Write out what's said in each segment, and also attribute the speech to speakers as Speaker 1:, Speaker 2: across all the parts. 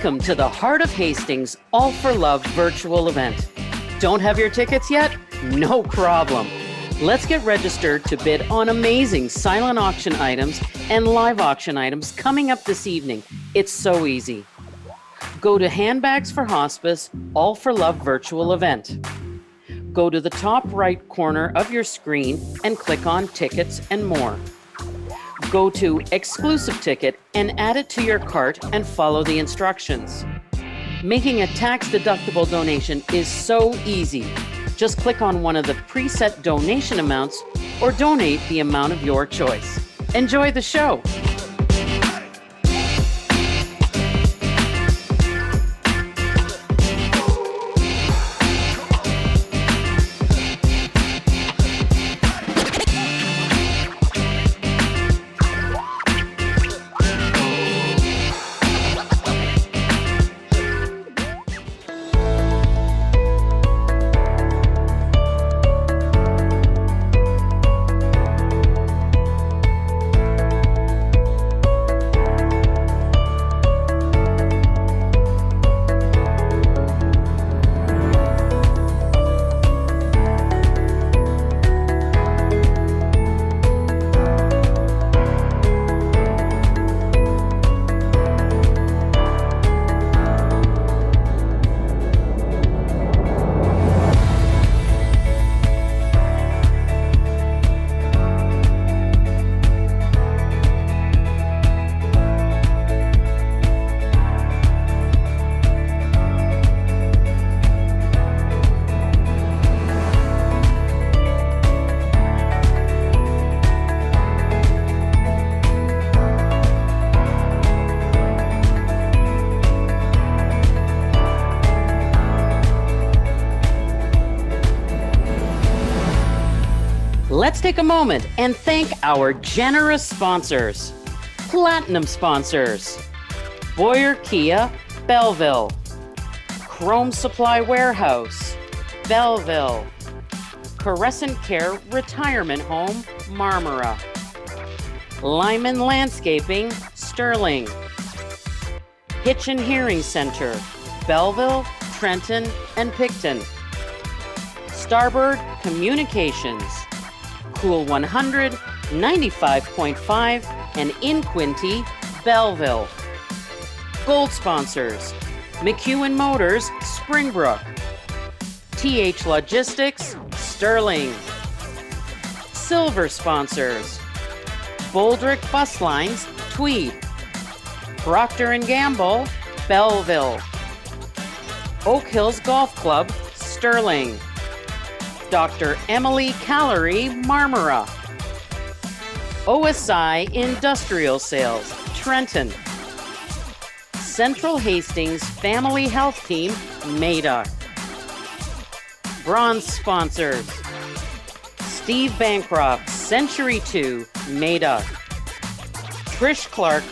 Speaker 1: Welcome to the Heart of Hastings All for Love virtual event. Don't have your tickets yet? No problem. Let's get registered to bid on amazing silent auction items and live auction items coming up this evening. It's so easy. Go to Handbags for Hospice All for Love virtual event. Go to the top right corner of your screen and click on Tickets and More. Go to Exclusive Ticket and add it to your cart and follow the instructions. Making a tax-deductible donation is so easy. Just click on one of the preset donation amounts or donate the amount of your choice. Enjoy the show. Let's take a moment and thank our generous sponsors. Platinum sponsors: Boyer Kia, Belleville; Chrome Supply Warehouse, Belleville; Crescent Care Retirement Home, Marmora; Lyman Landscaping, Sterling; Hitch and Hearing Center, Belleville, Trenton, and Picton; Starbird Communications; Cool 100, 95.5, and in Quinte, Belleville. Gold sponsors: McEwen Motors, Springbrook; TH Logistics, Sterling. Silver sponsors: Boldrick Bus Lines, Tweed; Procter & Gamble, Belleville; Oak Hills Golf Club, Sterling; Dr. Emily Callery, Marmora; OSI Industrial Sales, Trenton; Central Hastings Family Health Team, Madoc. Bronze sponsors: Steve Bancroft, Century 2, Madoc; Trish Clark,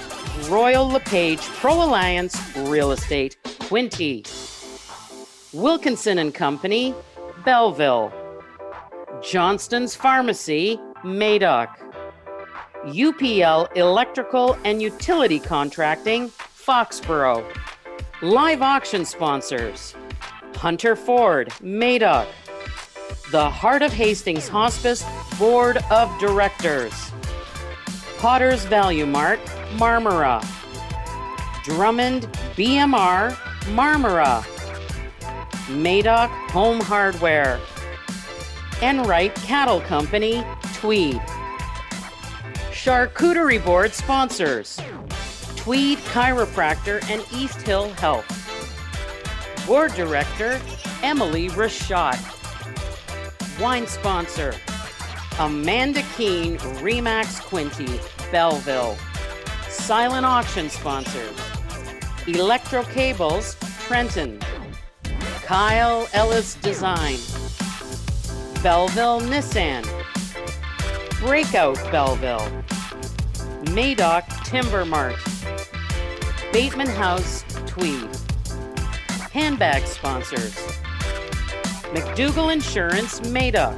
Speaker 1: Royal LePage Pro Alliance Real Estate, Quinte; Wilkinson and Company, Belleville; Johnston's Pharmacy, Madoc; UPL Electrical and Utility Contracting, Foxborough. Live auction sponsors: Hunter Ford, Madoc; the Heart of Hastings Hospice Board of Directors; Potter's Value Mart, Marmora; Drummond BMR, Marmora; Madoc Home Hardware; Enright Cattle Company, Tweed. Charcuterie Board sponsors: Tweed Chiropractor and East Hill Health. Board Director, Emily Rashad. Wine sponsor: Amanda Keene, Remax Quinte, Belleville. Silent auction sponsors: Electro Cables, Trenton; Kyle Ellis Design; Belleville Nissan; Breakout Belleville; Madoc Timber Mart; Bateman House, Tweed. Handbag sponsors: McDougall Insurance, Madoc;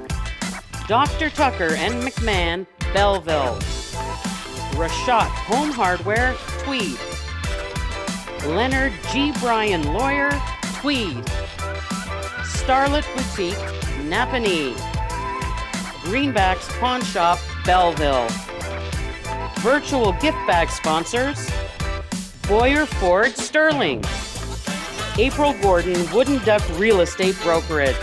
Speaker 1: Dr. Tucker and McMahon, Belleville; Rashad Home Hardware, Tweed. Leonard G. Bryan Lawyer, Tweed. Starlet Boutique, Napanee. Greenbacks Pawn Shop, Belleville. Virtual gift bag sponsors, Boyer Ford Sterling. April Gordon Wooden Duck Real Estate Brokerage.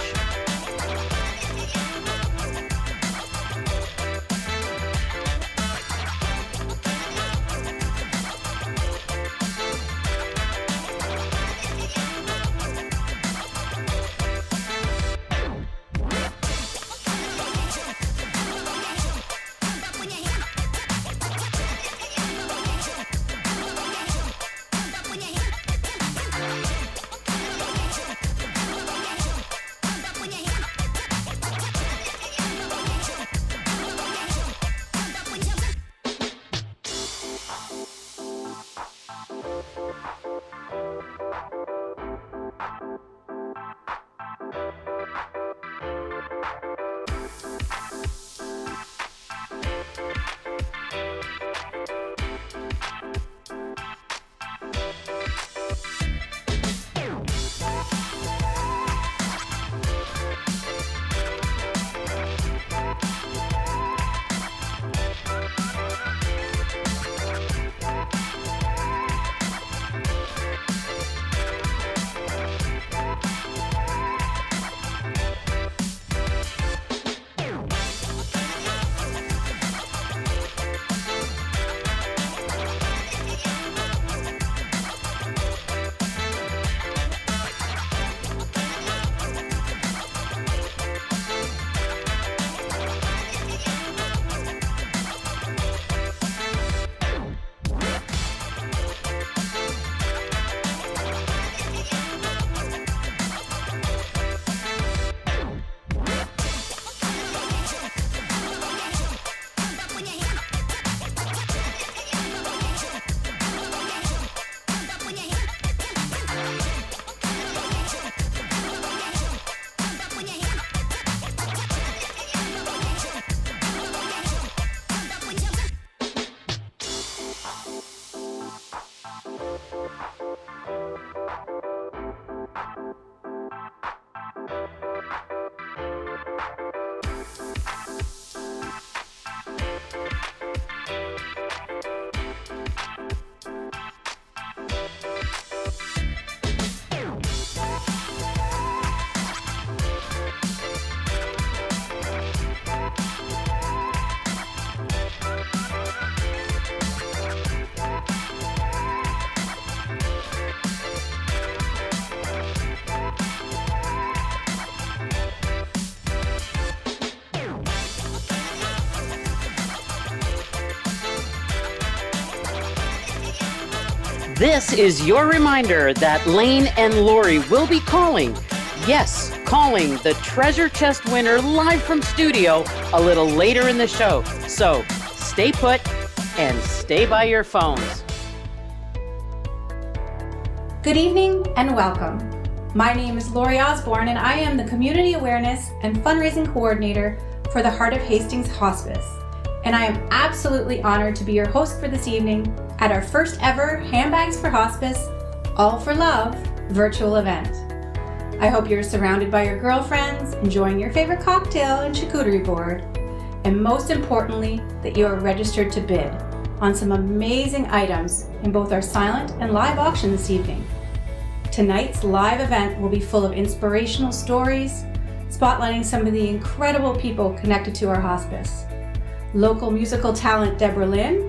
Speaker 1: This is your reminder that Lane and Lori will be calling, yes, calling the treasure chest winner live from studio a little later in the show. So stay put and stay by your phones.
Speaker 2: Good evening and welcome. My name is Lori Osborne and I am the Community Awareness and Fundraising Coordinator for the Heart of Hastings Hospice. And I am absolutely honored to be your host for this evening at our first ever Handbags for Hospice, All for Love virtual event. I hope you're surrounded by your girlfriends, enjoying your favorite cocktail and charcuterie board, and most importantly, that you are registered to bid on some amazing items in both our silent and live auction this evening. Tonight's live event will be full of inspirational stories, spotlighting some of the incredible people connected to our hospice. Local musical talent Deborah Lynn,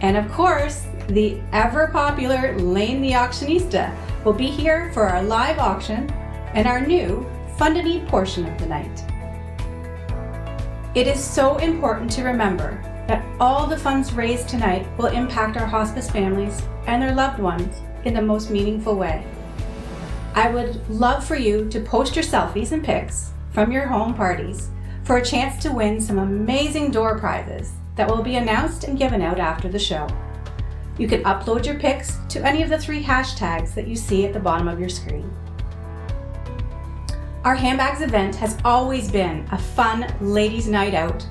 Speaker 2: and of course, the ever popular Lane the Auctionista will be here for our live auction and our new Fund and Eat portion of the night. It is so important to remember that all the funds raised tonight will impact our hospice families and their loved ones in the most meaningful way. I would love for you to post your selfies and pics from your home parties for a chance to win some amazing door prizes that will be announced and given out after the show. You can upload your pics to any of the 3 hashtags that you see at the bottom of your screen. Our Handbags event has always been a fun ladies' night out,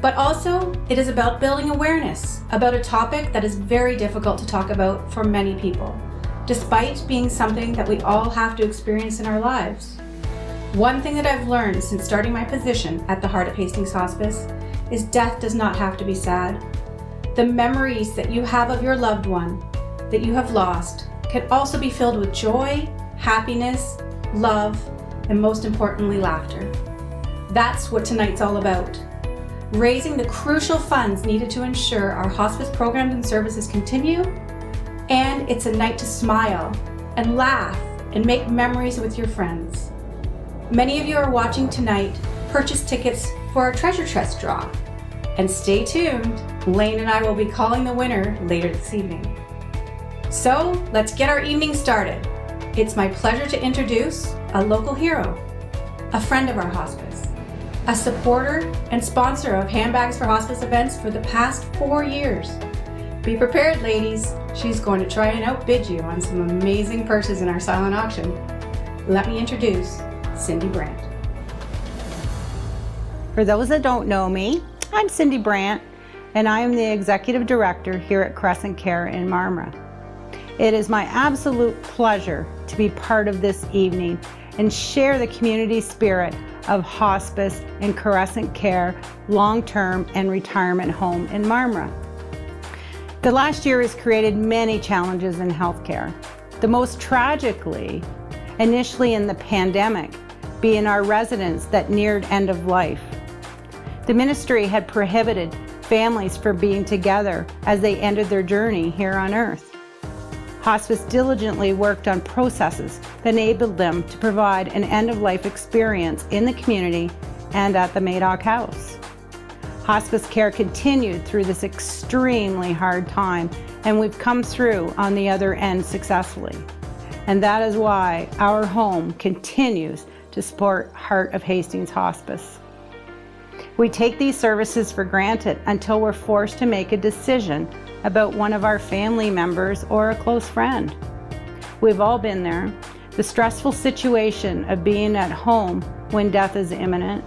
Speaker 2: but also it is about building awareness about a topic that is very difficult to talk about for many people, despite being something that we all have to experience in our lives. One thing that I've learned since starting my position at the Heart of Hastings Hospice is death does not have to be sad. The memories that you have of your loved one that you have lost can also be filled with joy, happiness, love, and most importantly, laughter. That's what tonight's all about. Raising the crucial funds needed to ensure our hospice programs and services continue, and it's a night to smile and laugh and make memories with your friends. Many of you are watching tonight purchase tickets for our treasure chest draw. And stay tuned, Lane and I will be calling the winner later this evening. So let's get our evening started. It's my pleasure to introduce a local hero, a friend of our hospice, a supporter and sponsor of Handbags for Hospice events for the past 4 years. Be prepared, ladies. She's going to try and outbid you on some amazing purses in our silent auction. Let me introduce Cindy Brandt.
Speaker 3: For those that don't know me, I'm Cindy Brandt, and I am the Executive Director here at Crescent Care in Marmora. It is my absolute pleasure to be part of this evening and share the community spirit of hospice and Crescent Care long-term and retirement home in Marmora. The last year has created many challenges in healthcare. The most tragically, initially in the pandemic, being our residents that neared end of life. The ministry had prohibited families from being together as they ended their journey here on earth. Hospice diligently worked on processes that enabled them to provide an end-of-life experience in the community and at the Madoc House. Hospice care continued through this extremely hard time, and we've come through on the other end successfully. And that is why our home continues to support Heart of Hastings Hospice. We take these services for granted until we're forced to make a decision about one of our family members or a close friend. We've all been there. The stressful situation of being at home when death is imminent,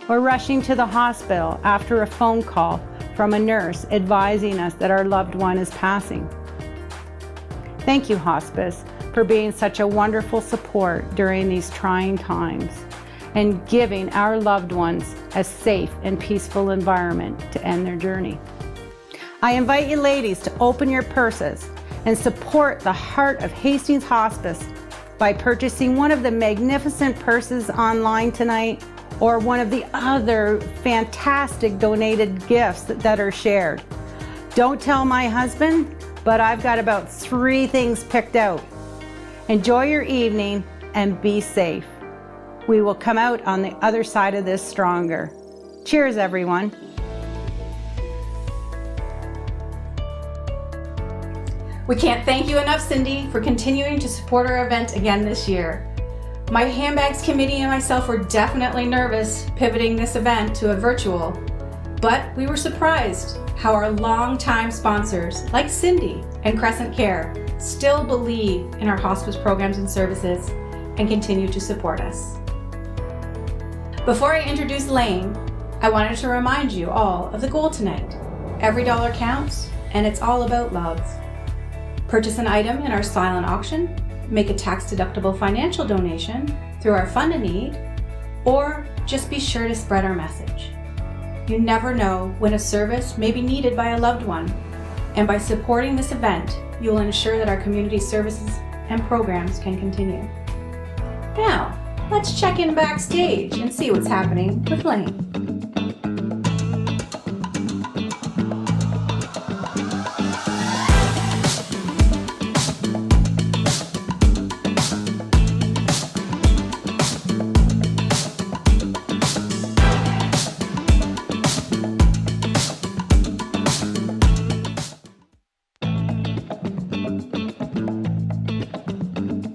Speaker 3: or rushing to the hospital after a phone call from a nurse advising us that our loved one is passing. Thank you, Hospice, for being such a wonderful support during these trying times and giving our loved ones a safe and peaceful environment to end their journey. I invite you ladies to open your purses and support the Heart of Hastings Hospice by purchasing one of the magnificent purses online tonight or one of the other fantastic donated gifts that are shared. Don't tell my husband, but I've got about 3 things picked out. Enjoy your evening and be safe. We will come out on the other side of this stronger. Cheers, everyone.
Speaker 2: We can't thank you enough, Cindy, for continuing to support our event again this year. My Handbags committee and myself were definitely nervous pivoting this event to a virtual, but we were surprised how our longtime sponsors, like Cindy and Crescent Care, still believe in our hospice programs and services and continue to support us. Before I introduce Lane, I wanted to remind you all of the goal tonight. Every dollar counts, and it's all about love. Purchase an item in our silent auction, make a tax-deductible financial donation through our Fund a Need, or just be sure to spread our message. You never know when a service may be needed by a loved one, and by supporting this event, you will ensure that our community services and programs can continue. Now, let's check in backstage and see what's happening with Lane.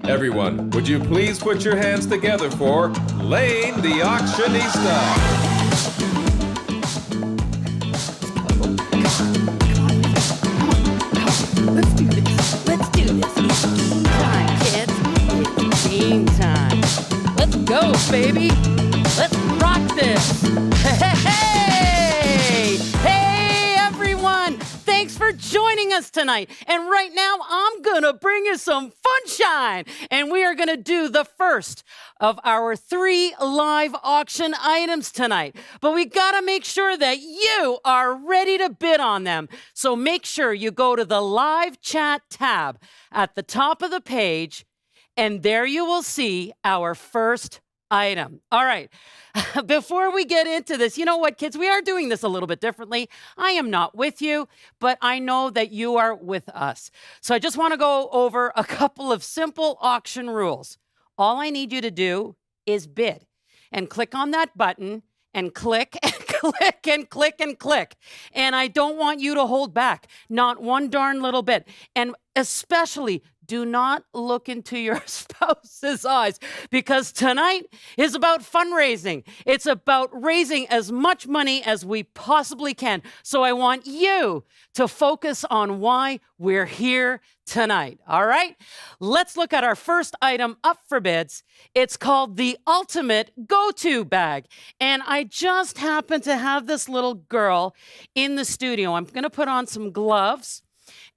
Speaker 4: Everyone, would you please put your hands together for Lane the Auctionista?
Speaker 1: Let's do this. Let's do this. It's game time, kids. It's game time. Let's go, baby. Let's rock this. Hey, everyone. Thanks for joining us tonight. And right now, I'm going to bring you some funshine. And we are going to do the first of our 3 live auction items tonight. But we got to make sure that you are ready to bid on them. So make sure you go to the live chat tab at the top of the page, and there you will see our first item. All right. Before we get into this, you know what, kids? We are doing this a little bit differently. I am not with you, but I know that you are with us. So I just want to go over a couple of simple auction rules. All I need you to do is bid and click on that button and click and click and click and click. And I don't want you to hold back, not one darn little bit. And especially, do not look into your spouse's eyes, because tonight is about fundraising. It's about raising as much money as we possibly can. So I want you to focus on why we're here tonight. All right? Let's look at our first item up for bids. It's called the Ultimate Go-To Bag. And I just happen to have this little girl in the studio. I'm going to put on some gloves.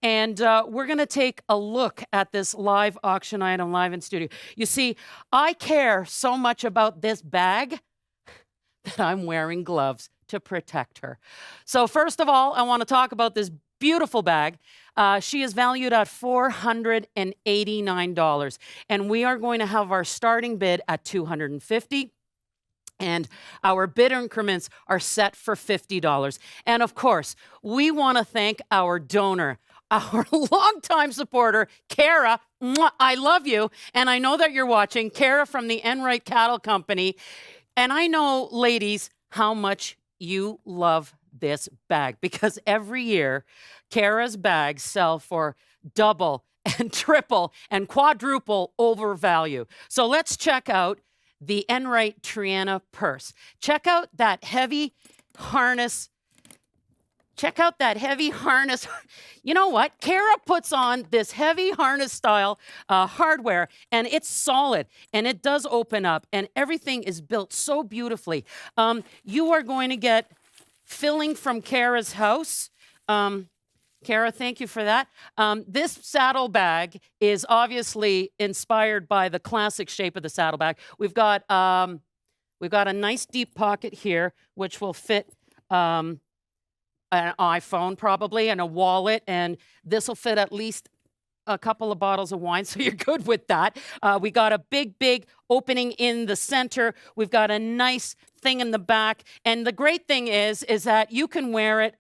Speaker 1: And we're going to take a look at this live auction item live in studio. You see, I care so much about this bag that I'm wearing gloves to protect her. So first of all, I want to talk about this beautiful bag. She is valued at $489. And we are going to have our starting bid at $250. And our bid increments are set for $50. And of course, we want to thank our donor, our longtime supporter, Kara. I love you. And I know that you're watching. Kara from the Enright Cattle Company. And I know, ladies, how much you love this bag, because every year, Kara's bags sell for double and triple and quadruple over value. So let's check out the Enright Triana purse. Check out that heavy harness. Check out that heavy harness. You know what? Kara puts on this heavy harness style hardware, and it's solid, and it does open up, and everything is built so beautifully. You are going to get filling from Kara's house. Kara, thank you for that. This saddlebag is obviously inspired by the classic shape of the saddlebag. We've got a nice deep pocket here, which will fit an iPhone probably, and a wallet, and this will fit at least a couple of bottles of wine, so you're good with that. We got a big opening in the center. We've got a nice thing in the back. And the great thing is that you can wear it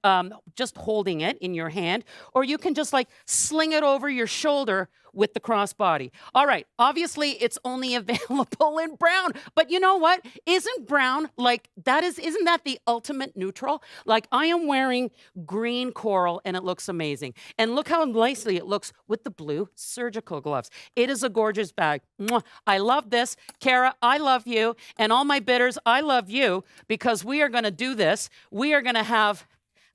Speaker 1: just holding it in your hand, or you can just like sling it over your shoulder with the crossbody. All right, obviously it's only available in brown, but you know what? Isn't brown isn't that the ultimate neutral? Like, I am wearing green coral and it looks amazing. And look how nicely it looks with the blue surgical gloves. It is a gorgeous bag. Mwah. I love this. Kara, I love you. And all my bidders, I love you, because we are going to do this. We are going to have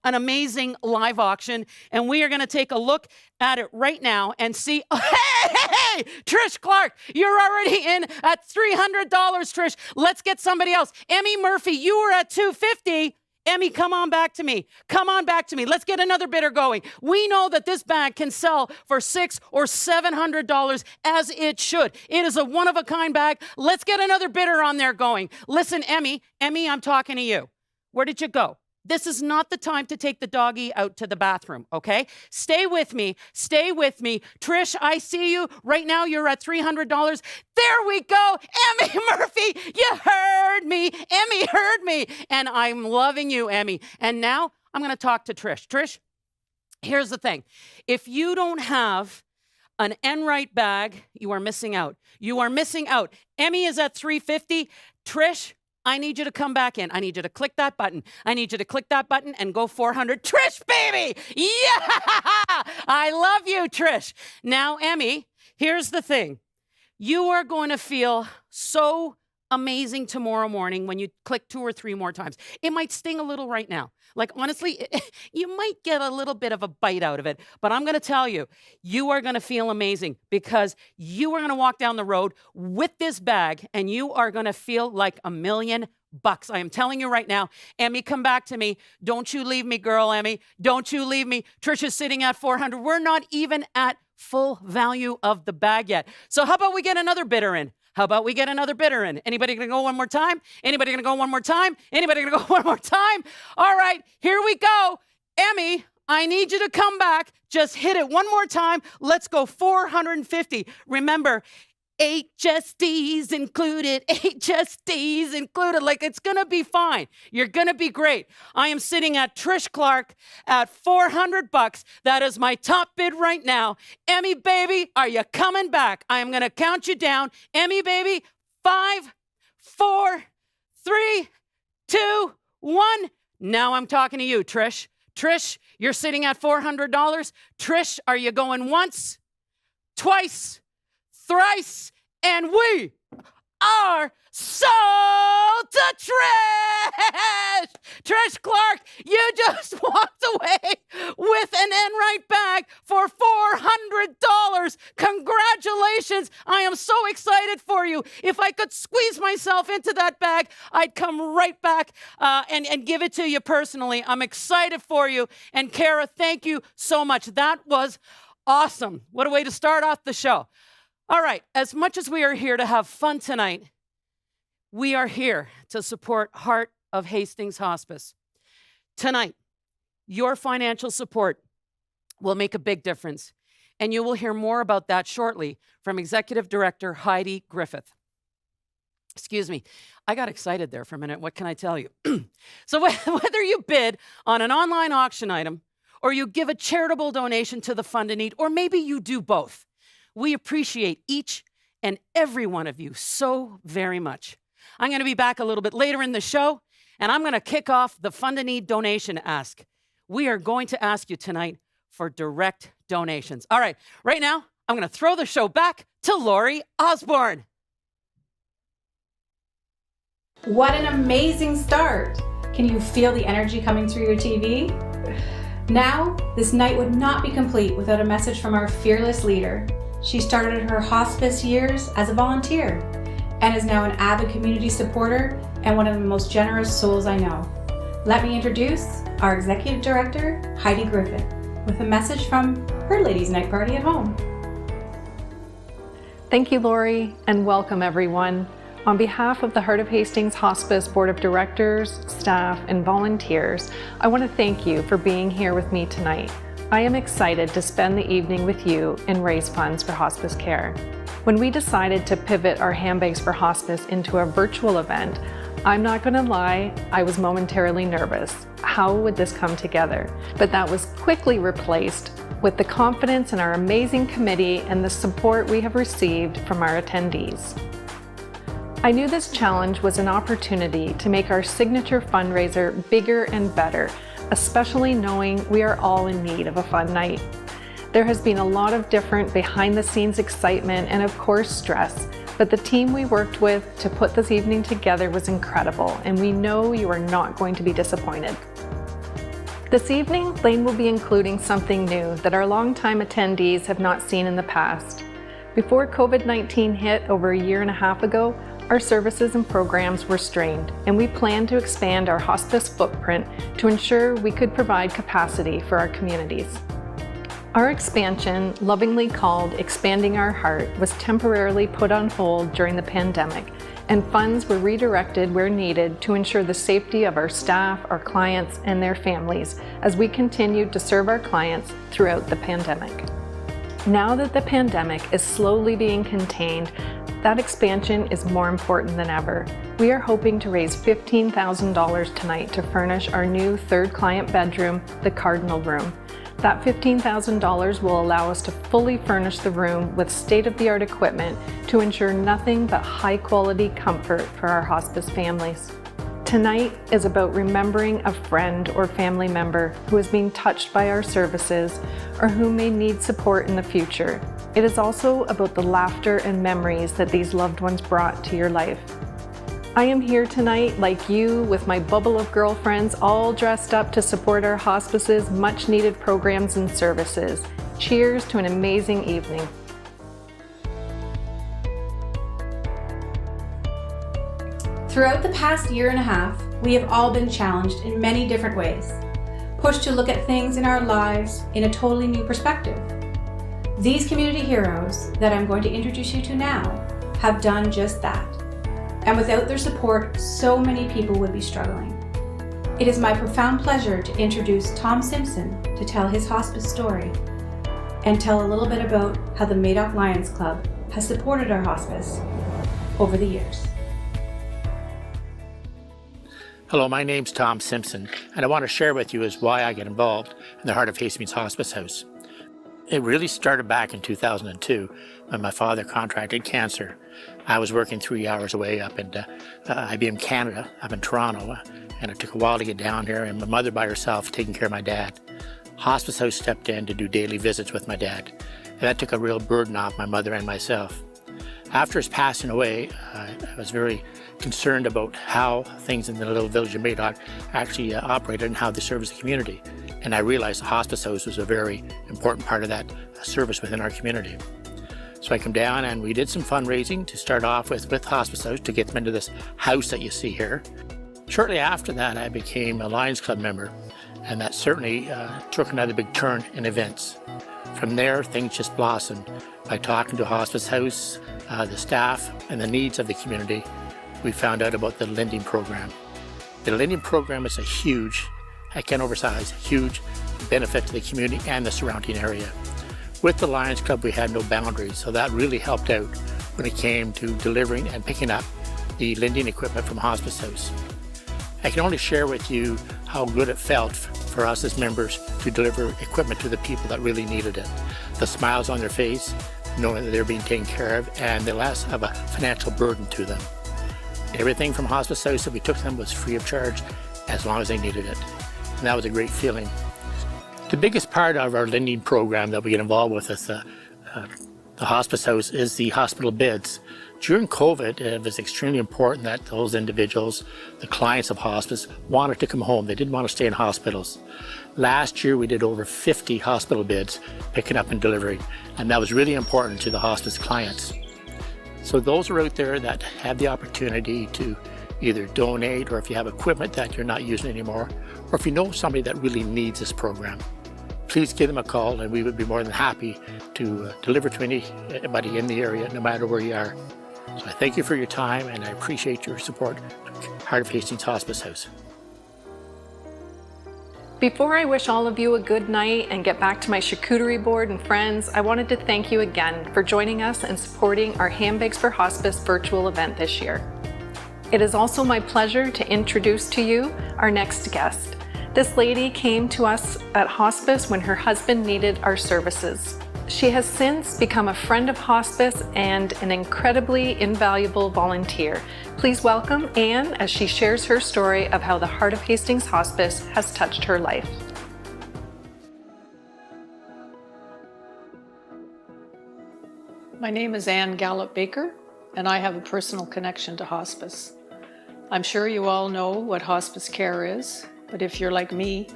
Speaker 1: an amazing live auction, and we are going to take a look at it right now and see. Hey, Trish Clark, you're already in at $300, Trish. Let's get somebody else. Emmy Murphy, you were at $250. Emmy, come on back to me. Come on back to me. Let's get another bidder going. We know that this bag can sell for $600 or $700, as it should. It is a one-of-a-kind bag. Let's get another bidder on there going. Listen, Emmy, I'm talking to you. Where did you go? This is not the time to take the doggy out to the bathroom, okay? Stay with me. Stay with me. Trish, I see you. Right now, you're at $300. There we go. Emmy Murphy, you heard me. Emmy heard me. And I'm loving you, Emmy. And now I'm going to talk to Trish. Trish, here's the thing. If you don't have an Enright bag, you are missing out. You are missing out. Emmy is at $350. Trish, I need you to come back in. I need you to click that button. I need you to click that button and go $400. Trish, baby! Yeah! I love you, Trish. Now, Emmy, here's the thing. You are going to feel so amazing tomorrow morning when you click 2 or 3 more times. It might sting a little right now. Like, honestly, you might get a little bit of a bite out of it, but I'm going to tell you, you are going to feel amazing, because you are going to walk down the road with this bag and you are going to feel like $1 million. I am telling you right now. Emmy, come back to me. Don't you leave me, girl, Emmy. Don't you leave me. Trisha's sitting at $400. We're not even at full value of the bag yet. So how about we get another bidder in? How about we get another bidder in? Anybody gonna go one more time? Anybody gonna go one more time? Anybody gonna go one more time? All right, here we go. Emmy, I need you to come back. Just hit it one more time. Let's go 450. Remember, HSDs included, HSDs included. Like, it's going to be fine. You're going to be great. I am sitting at Trish Clark at $400. That is my top bid right now. Emmy, baby, are you coming back? I am going to count you down. Emmy, baby, 5, 4, 3, 2, 1. Now I'm talking to you, Trish. Trish, you're sitting at $400. Trish, are you going once, twice, thrice, and we are sold to Trish! Trish Clark, you just walked away with an Enright bag for $400. Congratulations. I am so excited for you. If I could squeeze myself into that bag, I'd come right back and give it to you personally. I'm excited for you. And Kara, thank you so much. That was awesome. What a way to start off the show. All right, as much as we are here to have fun tonight, we are here to support Heart of Hastings Hospice. Tonight, your financial support will make a big difference, and you will hear more about that shortly from Executive Director Heidi Griffith. Excuse me, I got excited there for a minute. What can I tell you? So whether you bid on an online auction item, or you give a charitable donation to the Fund in Need, or maybe you do both, we appreciate each and every one of you so very much. I'm going to be back a little bit later in the show, and I'm going to kick off the Fund in Need donation ask. We are going to ask you tonight for direct donations. All right, right now, I'm going to throw the show back to Lori Osborne.
Speaker 2: What an amazing start. Can you feel the energy coming through your TV? Now, this night would not be complete without a message from our fearless leader. She started her hospice years as a volunteer and is now an avid community supporter and one of the most generous souls I know. Let me introduce our Executive Director, Heidi Griffith, with a message from her ladies' night party at home.
Speaker 5: Thank you, Lori, and welcome everyone. On behalf of the Heart of Hastings Hospice Board of Directors, staff, and volunteers, I want to thank you for being here with me tonight. I am excited to spend the evening with you and raise funds for hospice care. When we decided to pivot our Handbags for Hospice into a virtual event, I'm not going to lie, I was momentarily nervous. How would this come together? But that was quickly replaced with the confidence in our amazing committee and the support we have received from our attendees. I knew this challenge was an opportunity to make our signature fundraiser bigger and better, especially knowing we are all in need of a fun night. There has been a lot of different behind-the-scenes excitement and of course stress, but the team we worked with to put this evening together was incredible, and we know you are not going to be disappointed. This evening, Lane will be including something new that our longtime attendees have not seen in the past. Before COVID-19 hit over a year and a half ago, our services and programs were strained, and we planned to expand our hospice footprint to ensure we could provide capacity for our communities. Our expansion, lovingly called Expanding Our Heart, was temporarily put on hold during the pandemic, and funds were redirected where needed to ensure the safety of our staff, our clients, and their families as we continued to serve our clients throughout the pandemic. Now that the pandemic is slowly being contained, that expansion is more important than ever. We are hoping to raise $15,000 tonight to furnish our new third client bedroom, the Cardinal Room. That $15,000 will allow us to fully furnish the room with state-of-the-art equipment to ensure nothing but high-quality comfort for our hospice families. Tonight is about remembering a friend or family member who has been touched by our services or who may need support in the future. It is also about the laughter and memories that these loved ones brought to your life. I am here tonight, like you, with my bubble of girlfriends, all dressed up to support our hospice's much-needed programs and services. Cheers to an amazing evening.
Speaker 2: Throughout the past year and a half, we have all been challenged in many different ways, pushed to look at things in our lives in a totally new perspective. These community heroes that I'm going to introduce you to now have done just that. And without their support, so many people would be struggling. It is my profound pleasure to introduce Tom Simpson to tell his hospice story and tell a little bit about how the Madoc Lions Club has supported our hospice over the years.
Speaker 6: Hello, my name's Tom Simpson, and I want to share with you is why I get involved in the Heart of Hastings Hospice House. It really started back in 2002 when my father contracted cancer. I was working 3 hours away up in IBM Canada, up in Toronto, and it took a while to get down here, and my mother by herself taking care of my dad. Hospice House stepped in to do daily visits with my dad, and that took a real burden off my mother and myself. After his passing away, I was very concerned about how things in the little village of Madoc actually operated and how they service the community. And I realized the hospice house was a very important part of that service within our community. So I came down and we did some fundraising to start off with hospice house to get them into this house that you see here. Shortly after that, I became a Lions Club member, and that certainly took another big turn in events. From there, things just blossomed. By talking to Hospice House, the staff, and the needs of the community, we found out about the lending program. The lending program is a huge, I can't oversize, huge benefit to the community and the surrounding area. With the Lions Club, we had no boundaries, so that really helped out when it came to delivering and picking up the lending equipment from Hospice House. I can only share with you how good it felt for us as members to deliver equipment to the people that really needed it. The smiles on their face, knowing that they're being taken care of, and the less of a financial burden to them. Everything from Hospice House that we took them was free of charge as long as they needed it. And that was a great feeling. The biggest part of our lending program that we get involved with is the Hospice House is the hospital beds. During COVID, it was extremely important that those individuals, the clients of hospice, wanted to come home. They didn't want to stay in hospitals. Last year, we did over 50 hospital beds, picking up and delivering, and that was really important to the hospice clients. So those are out there that have the opportunity to either donate, or if you have equipment that you're not using anymore, or if you know somebody that really needs this program, please give them a call and we would be more than happy to deliver to anybody in the area, no matter where you are. So I thank you for your time and I appreciate your support to Heart of Hastings Hospice House.
Speaker 5: Before I wish all of you a good night and get back to my charcuterie board and friends, I wanted to thank you again for joining us and supporting our Handbags for Hospice virtual event this year. It is also my pleasure to introduce to you our next guest. This lady came to us at hospice when her husband needed our services. She has since become a friend of hospice and an incredibly invaluable volunteer. Please welcome Anne as she shares her story of how the Heart of Hastings Hospice has touched her life.
Speaker 7: My name is Anne Gallup Baker, and I have a personal connection to hospice. I'm sure you all know what hospice care is, but if you're like me,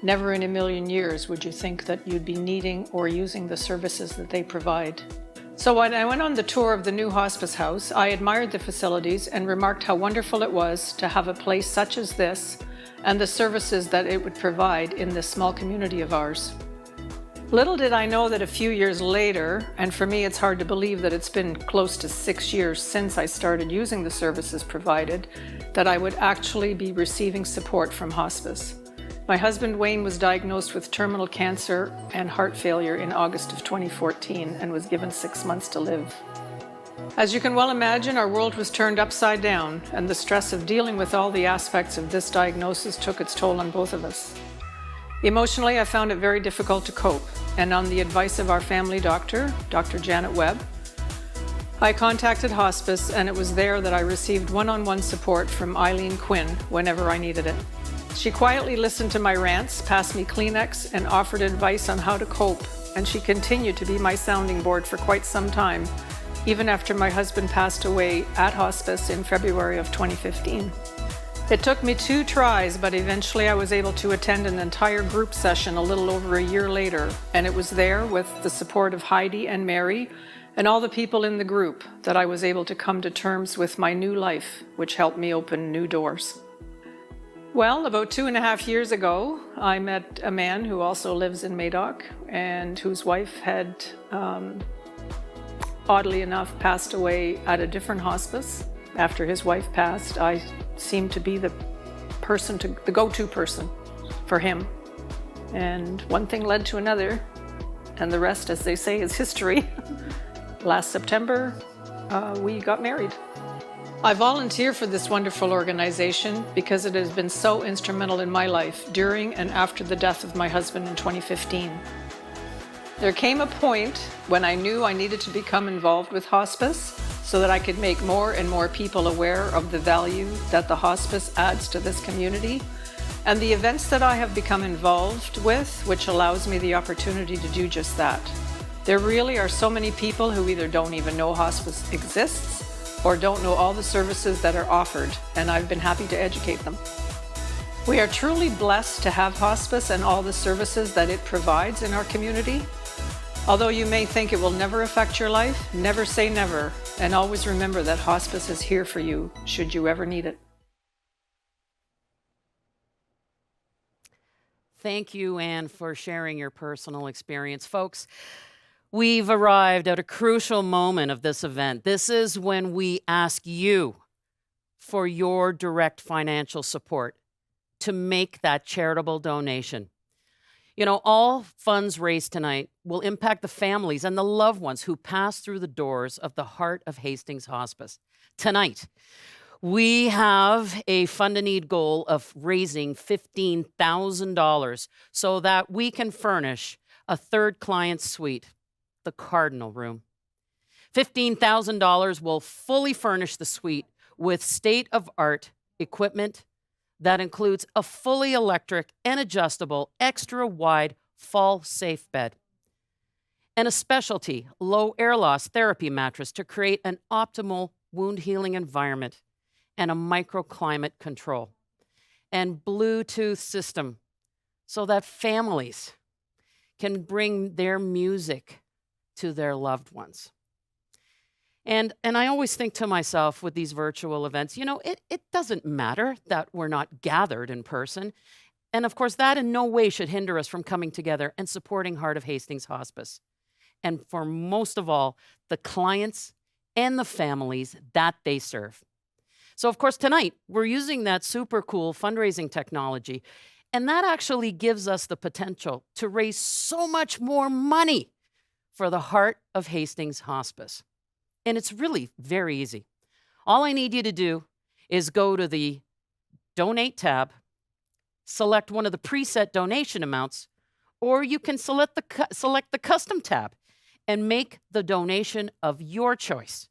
Speaker 7: never in a million years would you think that you'd be needing or using the services that they provide. So when I went on the tour of the new hospice house, I admired the facilities and remarked how wonderful it was to have a place such as this and the services that it would provide in this small community of ours. Little did I know that a few years later, and for me it's hard to believe that it's been close to 6 years since I started using the services provided, that I would actually be receiving support from hospice. My husband Wayne was diagnosed with terminal cancer and heart failure in August of 2014 and was given 6 months to live. As you can well imagine, our world was turned upside down, and the stress of dealing with all the aspects of this diagnosis took its toll on both of us. Emotionally, I found it very difficult to cope, and on the advice of our family doctor, Dr. Janet Webb, I contacted hospice, and it was there that I received one-on-one support from Eileen Quinn whenever I needed it. She quietly listened to my rants, passed me Kleenex, and offered advice on how to cope, and she continued to be my sounding board for quite some time, even after my husband passed away at hospice in February of 2015. It took me 2 tries, but eventually I was able to attend an entire group session a little over a year later, and it was there with the support of Heidi and Mary and all the people in the group that I was able to come to terms with my new life, which helped me open new doors. Well, about 2.5 years ago, I met a man who also lives in Madoc and whose wife had, oddly enough, passed away at a different hospice. After his wife passed, I seemed to be the go-to person for him. And one thing led to another, and the rest, as they say, is history. Last September, we got married. I volunteer for this wonderful organization because it has been so instrumental in my life during and after the death of my husband in 2015. There came a point when I knew I needed to become involved with hospice so that I could make more and more people aware of the value that the hospice adds to this community and the events that I have become involved with, which allows me the opportunity to do just that. There really are so many people who either don't even know hospice exists or don't know all the services that are offered, and I've been happy to educate them. We are truly blessed to have hospice and all the services that it provides in our community. Although you may think it will never affect your life, never say never, and always remember that hospice is here for you should you ever need it.
Speaker 1: Thank you, Anne, for sharing your personal experience. Folks, we've arrived at a crucial moment of this event. This is when we ask you for your direct financial support to make that charitable donation. You know, all funds raised tonight will impact the families and the loved ones who pass through the doors of the Heart of Hastings Hospice. Tonight, we have a fund-a-need goal of raising $15,000 so that we can furnish a third client suite, the Cardinal Room. $15,000 will fully furnish the suite with state-of-art equipment that includes a fully electric and adjustable extra-wide fall-safe bed and a specialty low air loss therapy mattress to create an optimal wound healing environment and a microclimate control and Bluetooth system so that families can bring their music to their loved ones. And I always think to myself with these virtual events, you know, it doesn't matter that we're not gathered in person. And of course, that in no way should hinder us from coming together and supporting Heart of Hastings Hospice. And for most of all, the clients and the families that they serve. So of course, tonight, we're using that super cool fundraising technology. And that actually gives us the potential to raise so much more money for the Heart of Hastings Hospice. And it's really very easy. All I need you to do is go to the Donate tab, select one of the preset donation amounts, or you can select the Custom tab and make the donation of your choice.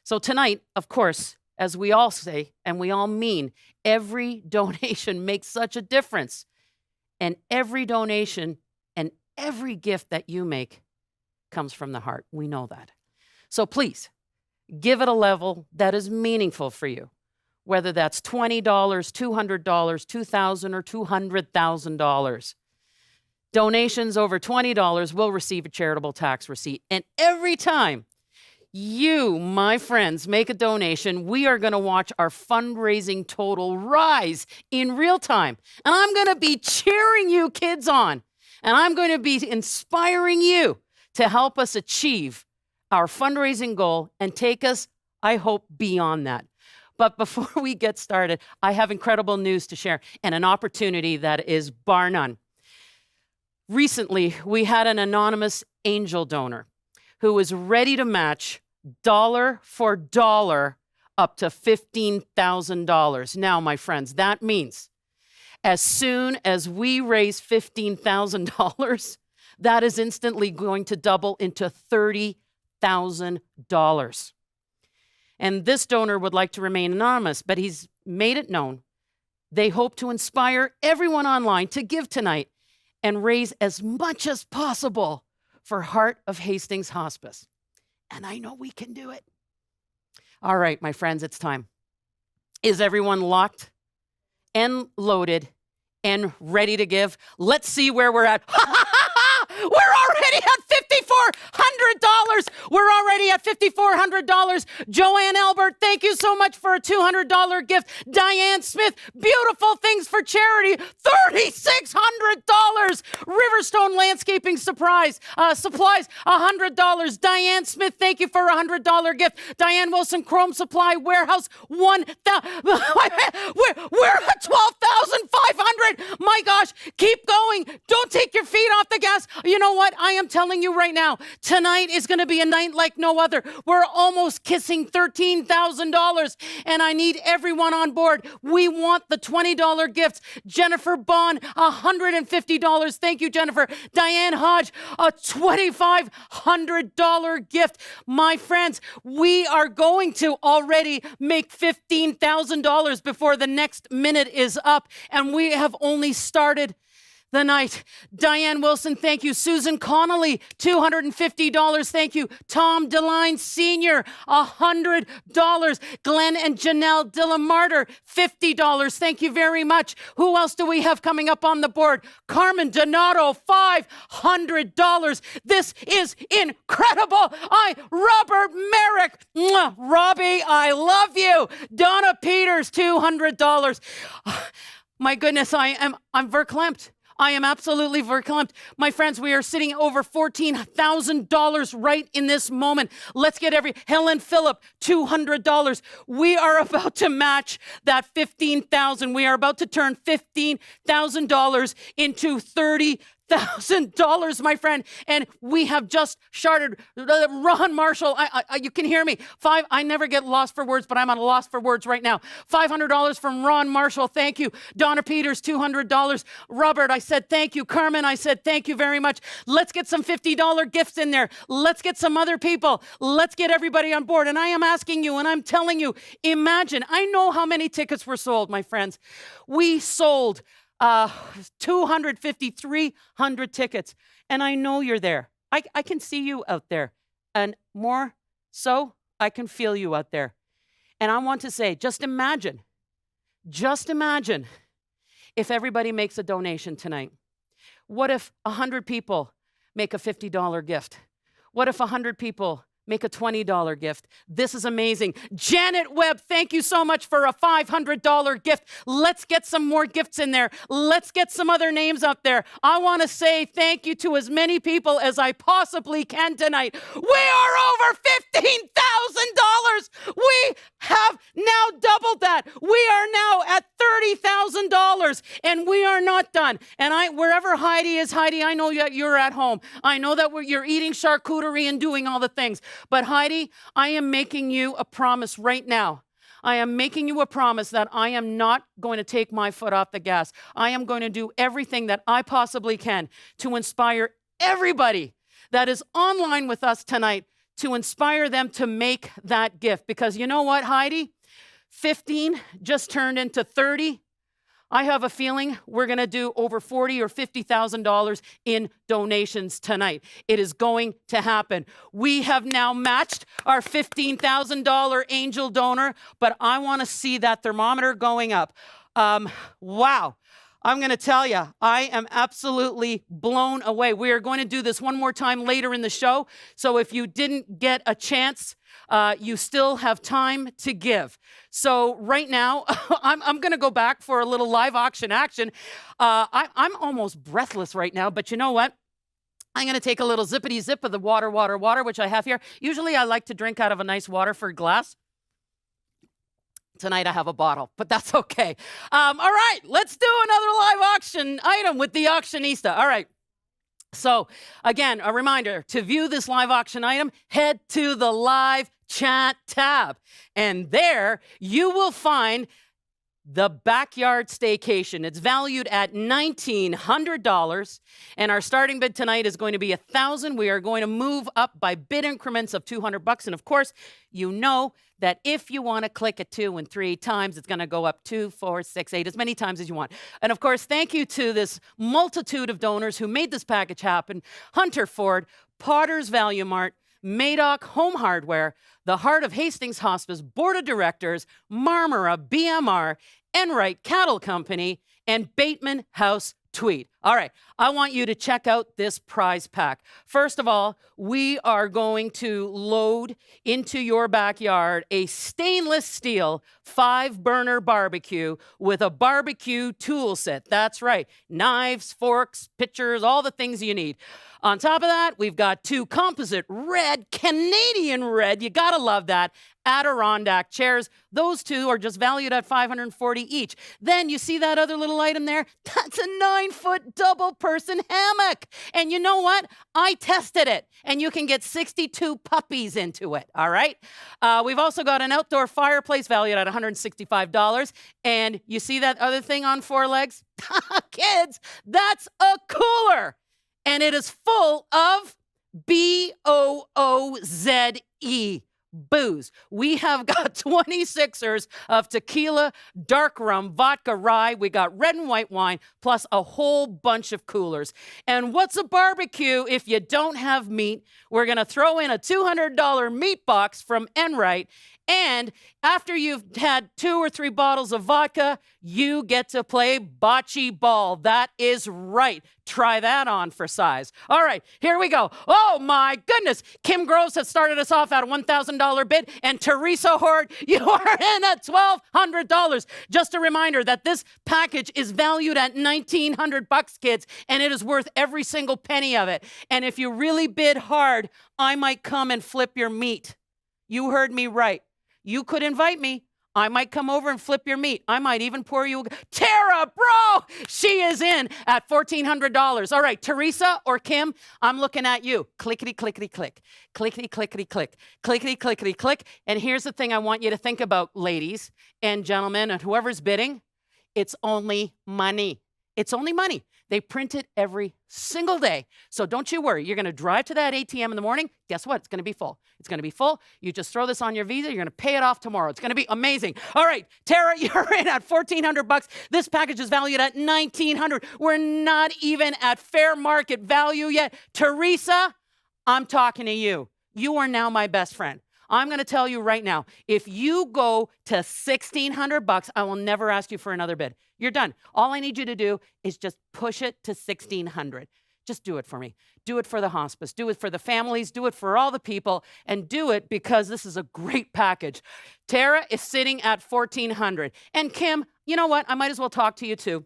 Speaker 1: So tonight, of course, as we all say, and we all mean, every donation makes such a difference. And every donation and every gift that you make comes from the heart. We know that. So please, give it a level that is meaningful for you, whether that's $20, $200, $2,000, or $200,000. Donations over $20 will receive a charitable tax receipt. And every time you, my friends, make a donation, we are going to watch our fundraising total rise in real time. And I'm going to be cheering you kids on. And I'm going to be inspiring you to help us achieve our fundraising goal and take us, I hope, beyond that. But before we get started, I have incredible news to share and an opportunity that is bar none. Recently, we had an anonymous angel donor who was ready to match dollar for dollar up to $15,000. Now, my friends, that means as soon as we raise $15,000, that is instantly going to double into $30,000. And this donor would like to remain anonymous, but he's made it known. They hope to inspire everyone online to give tonight and raise as much as possible for Heart of Hastings Hospice. And I know we can do it. All right, my friends, it's time. Is everyone locked and loaded and ready to give? Let's see where we're at. We're already at $5,400. We're already at $5,400. Joanne Albert, thank you so much for a $200 gift. Diane Smith, beautiful things for charity, $3,600. Riverstone Landscaping Supplies, $100. Diane Smith, thank you for a $100 gift. Diane Wilson, Chrome Supply Warehouse, we're at $12,500. My gosh, keep going. Don't take your feet off the gas. You know what? I am telling you right now, tonight is going to be a night like no other. We're almost kissing $13,000, and I need everyone on board. We want the $20 gifts. Jennifer Bond, $150. Thank you, Jennifer. Diane Hodge, a $2,500 gift. My friends, we are going to already make $15,000 before the next minute is up, and we have only started the night. Diane Wilson, thank you. Susan Connolly, $250. Thank you. Tom Deline Sr., $100. Glenn and Janelle Dillamarter, $50. Thank you very much. Who else do we have coming up on the board? Carmen Donato, $500. This is incredible. Robert Merrick, Robbie, I love you. Donna Peters, $200. My goodness, I'm verklempt. I am absolutely verklempt. My friends, we are sitting over $14,000 right in this moment. Let's get Helen Phillip, $200. We are about to match that $15,000. We are about to turn $15,000 into $30,000, my friend, and we have just started. Ron Marshall, you can hear me. I never get lost for words, but I'm at a loss for words right now. $500 from Ron Marshall, thank you. Donna Peters, $200. Robert, I said thank you. Carmen, I said thank you very much. Let's get some $50 gifts in there. Let's get some other people. Let's get everybody on board. And I am asking you, and I'm telling you, imagine, I know how many tickets were sold, my friends. We sold 250, 300 tickets. And I know you're there. I can see you out there. And more so, I can feel you out there. And I want to say, just imagine if everybody makes a donation tonight. What if 100 people make a $50 gift? What if 100 people make a $20 gift? This is amazing. Janet Webb, thank you so much for a $500 gift. Let's get some more gifts in there. Let's get some other names up there. I want to say thank you to as many people as I possibly can tonight. We are over $15,000. We have now doubled that. We are now at $30,000, and we are not done. And wherever Heidi is, Heidi, I know that you're at home. I know that you're eating charcuterie and doing all the things. But Heidi, I am making you a promise right now. I am making you a promise that I am not going to take my foot off the gas. I am going to do everything that I possibly can to inspire everybody that is online with us tonight, to inspire them to make that gift. Because you know what, Heidi? 15 just turned into 30. I have a feeling we're going to do over $40,000 or $50,000 in donations tonight. It is going to happen. We have now matched our $15,000 angel donor, but I want to see that thermometer going up. Wow. I'm going to tell you, I am absolutely blown away. We are going to do this one more time later in the show. So if you didn't get a chance, you still have time to give. So right now, I'm going to go back for a little live auction action. I'm almost breathless right now, but you know what? I'm going to take a little zippity zip of the water, which I have here. Usually I like to drink out of a nice Waterford glass. Tonight I have a bottle, but that's okay. All right, let's do another live auction item with the auctionista. All right. So again, a reminder, to view this live auction item, head to the live chat tab. And there you will find the Backyard Staycation. It's valued at $1,900, and our starting bid tonight is going to be $1,000. We are going to move up by bid increments of $200. And of course, you know that if you want to click it 2 and 3 times, it's going to go up 2, 4, 6, 8, as many times as you want. And of course, thank you to this multitude of donors who made this package happen: Hunter Ford, Potter's Value Mart, Madoc Home Hardware, the Heart of Hastings Hospice Board of Directors, Marmara BMR, Enright Cattle Company, and Bateman House tweet. All right, I want you to check out this prize pack. First of all, we are going to load into your backyard a stainless steel 5-burner barbecue with a barbecue tool set. That's right, knives, forks, pitchers, all the things you need. On top of that, we've got 2 composite red, Canadian red, you gotta love that, Adirondack chairs. Those 2 are just valued at $540 each. Then you see that other little item there? That's a 9-foot double-person hammock. And you know what? I tested it, and you can get 62 puppies into it, all right? We've also got an outdoor fireplace valued at $165. And you see that other thing on 4 legs? Kids, that's a cooler. And it is full of BOOZE. Booze. We have got 26ers of tequila, dark rum, vodka, rye. We got red and white wine, plus a whole bunch of coolers. And what's a barbecue if you don't have meat? We're going to throw in a $200 meat box from Enright. And after you've had 2 or 3 bottles of vodka, you get to play bocce ball. That is right. Try that on for size. All right, here we go. Oh my goodness. Kim Groves has started us off at a $1,000 bid, and Teresa Horde, you are in at $1,200. Just a reminder that this package is valued at $1,900, kids, and it is worth every single penny of it. And if you really bid hard, I might come and flip your meat. You heard me right. You could invite me. I might come over and flip your meat. I might even pour you Tara, bro! She is in at $1,400. All right, Teresa or Kim, I'm looking at you. Clickety, clickety, click. Clickety, clickety, click. Clickety, clickety, click. And here's the thing I want you to think about, ladies and gentlemen, and whoever's bidding. It's only money. It's only money. They print it every single day. So don't you worry. You're going to drive to that ATM in the morning. Guess what? It's going to be full. It's going to be full. You just throw this on your Visa. You're going to pay it off tomorrow. It's going to be amazing. All right, Tara, you're in at $1,400. This package is valued at $1,900. We're not even at fair market value yet. Teresa, I'm talking to you. You are now my best friend. I'm going to tell you right now, if you go to $1,600, I will never ask you for another bid. You're done. All I need you to do is just push it to $1,600. Just do it for me. Do it for the hospice. Do it for the families. Do it for all the people. And do it because this is a great package. Tara is sitting at $1,400. And Kim, you know what? I might as well talk to you too.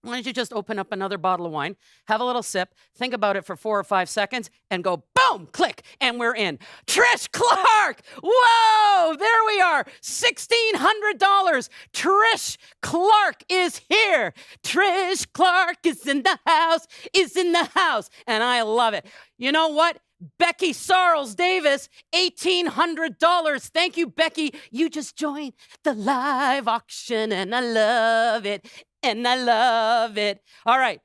Speaker 1: Why don't you just open up another bottle of wine, have a little sip, think about it for 4 or 5 seconds, and go boom, click, and we're in. Trish Clark! Whoa! There we are. $1,600. Trish Clark is here. Trish Clark is in the house, and I love it. You know what? Becky Sarles Davis, $1,800. Thank you, Becky. You just joined the live auction, and I love it. And I love it. All right.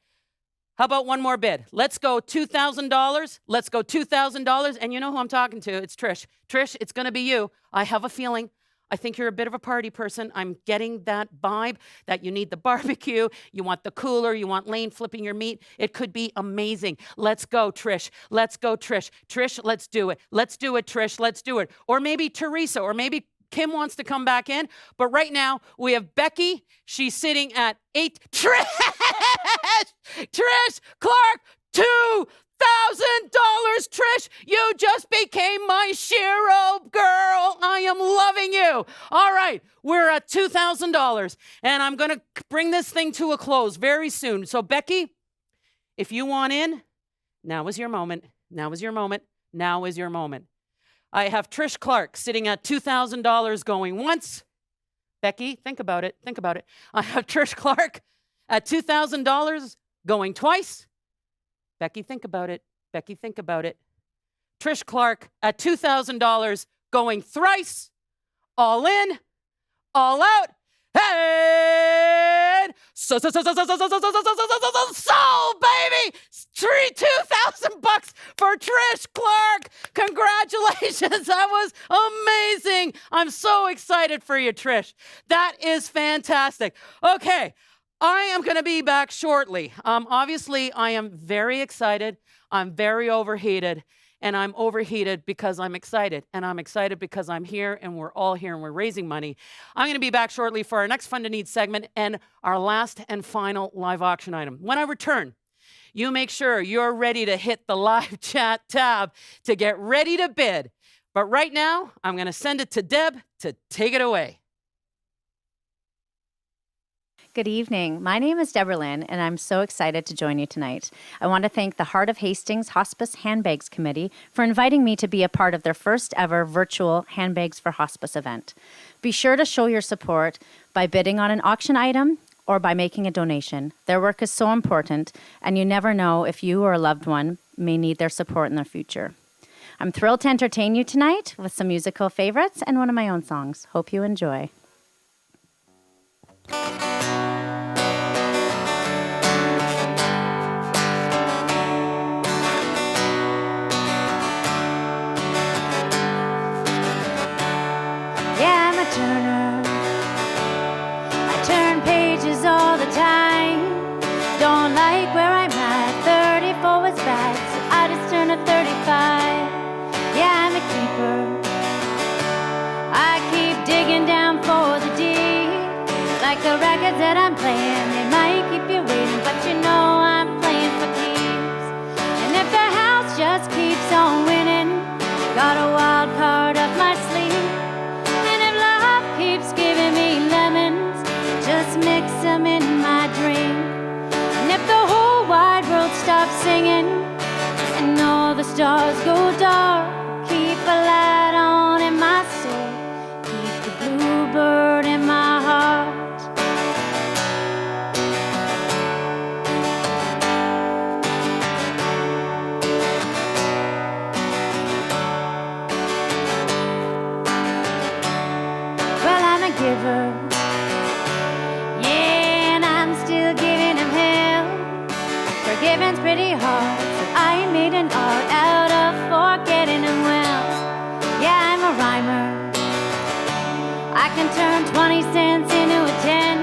Speaker 1: How about one more bid? Let's go $2,000. Let's go $2,000. And you know who I'm talking to? It's Trish. Trish, it's going to be you. I have a feeling. I think you're a bit of a party person. I'm getting that vibe that you need the barbecue, you want the cooler, you want Lane flipping your meat. It could be amazing. Let's go, Trish. Let's go, Trish. Trish, let's do it. Let's do it, Trish. Let's do it. Or maybe Teresa, or maybe Kim wants to come back in. But right now, we have Becky. She's sitting at 8. Trish Clark, $2,000. Trish, you just became my Shiro girl. I am loving you. All right, we're at $2,000. And I'm going to bring this thing to a close very soon. So, Becky, if you want in, now is your moment. Now is your moment. Now is your moment. I have Trish Clark sitting at $2,000 going once. Becky, think about it. Think about it. I have Trish Clark at $2,000 going twice. Becky, think about it. Becky, think about it. Trish Clark at $2,000 going thrice. All in, all out. And so, baby, $2,000 for Trish Clark. Congratulations. That was amazing. I'm so excited for you, Trish. That is fantastic. Okay, I am going to be back shortly. Obviously, I am very excited. I'm very overheated. and I'm overheated because I'm excited. And I'm excited because I'm here and we're all here and we're raising money. I'm going to be back shortly for our next Fund to Need segment and our last and final live auction item. When I return, you make sure you're ready to hit the live chat tab to get ready to bid. But right now, I'm going to send it to Deb to take it away.
Speaker 8: Good evening. My name is Deborah Lynn, and I'm so excited to join you tonight. I want to thank the Heart of Hastings Hospice Handbags Committee for inviting me to be a part of their first ever virtual Handbags for Hospice event. Be sure to show your support by bidding on an auction item or by making a donation. Their work is so important, and you never know if you or a loved one may need their support in the future. I'm thrilled to entertain you tonight with some musical favorites and one of my own songs. Hope you enjoy. Yeah, I'm a turner. I turn pages all the time. Don't like where I'm at. 34 was bad, so I just turned to 35. Yeah, I'm a keeper. I keep digging down for the deep. Like the records that I'm playing, they might keep you waiting, but you know I'm playing for keeps. And if the house just keeps on winning, got a wild card up my sleeve. Keeps giving me lemons, just mix them in my drink. And if the whole wide world stops singing and all the stars go dark, keep a light on in my soul, keep the bluebird in my heart. Giver. Yeah, and I'm still giving him hell. Forgiving's pretty hard, so I made an art out of forgetting him well. Yeah, I'm a rhymer. I can turn 20 cents into a 10.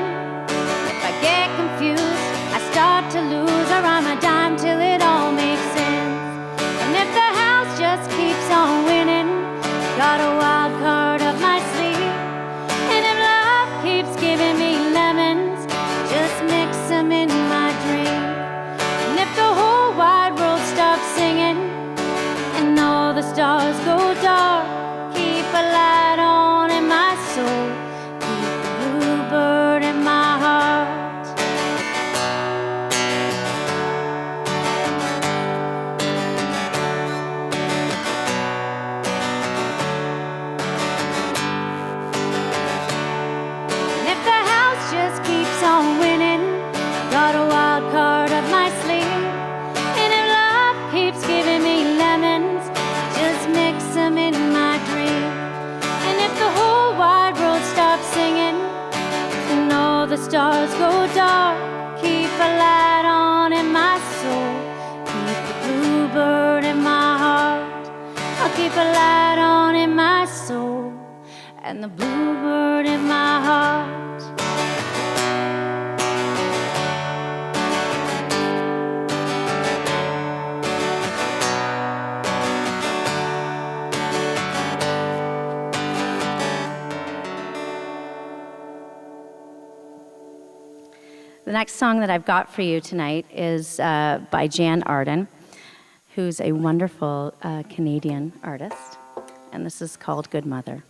Speaker 8: If I get confused, I start to lose. I rhyme a dime till it all makes sense. And if the house just keeps on winning, got a wild card up my sleeve. Keeps giving me lemons, just mix them in my drink. And if the whole wide world stops singing and all the stars go dark, keep a light on in my soul, keep the bluebird in my heart. Just keeps on winning, got a wild card up my sleeve. And if love keeps giving me lemons, just mix them in my drink. And if the whole wide world stops singing and all the stars go dark, keep a light on in my soul, keep the bluebird in my heart. I'll keep a light on in my soul and the bluebird in my heart. The next song that I've got for you tonight is by Jan Arden, who's a wonderful Canadian artist, and this is called Good Mother.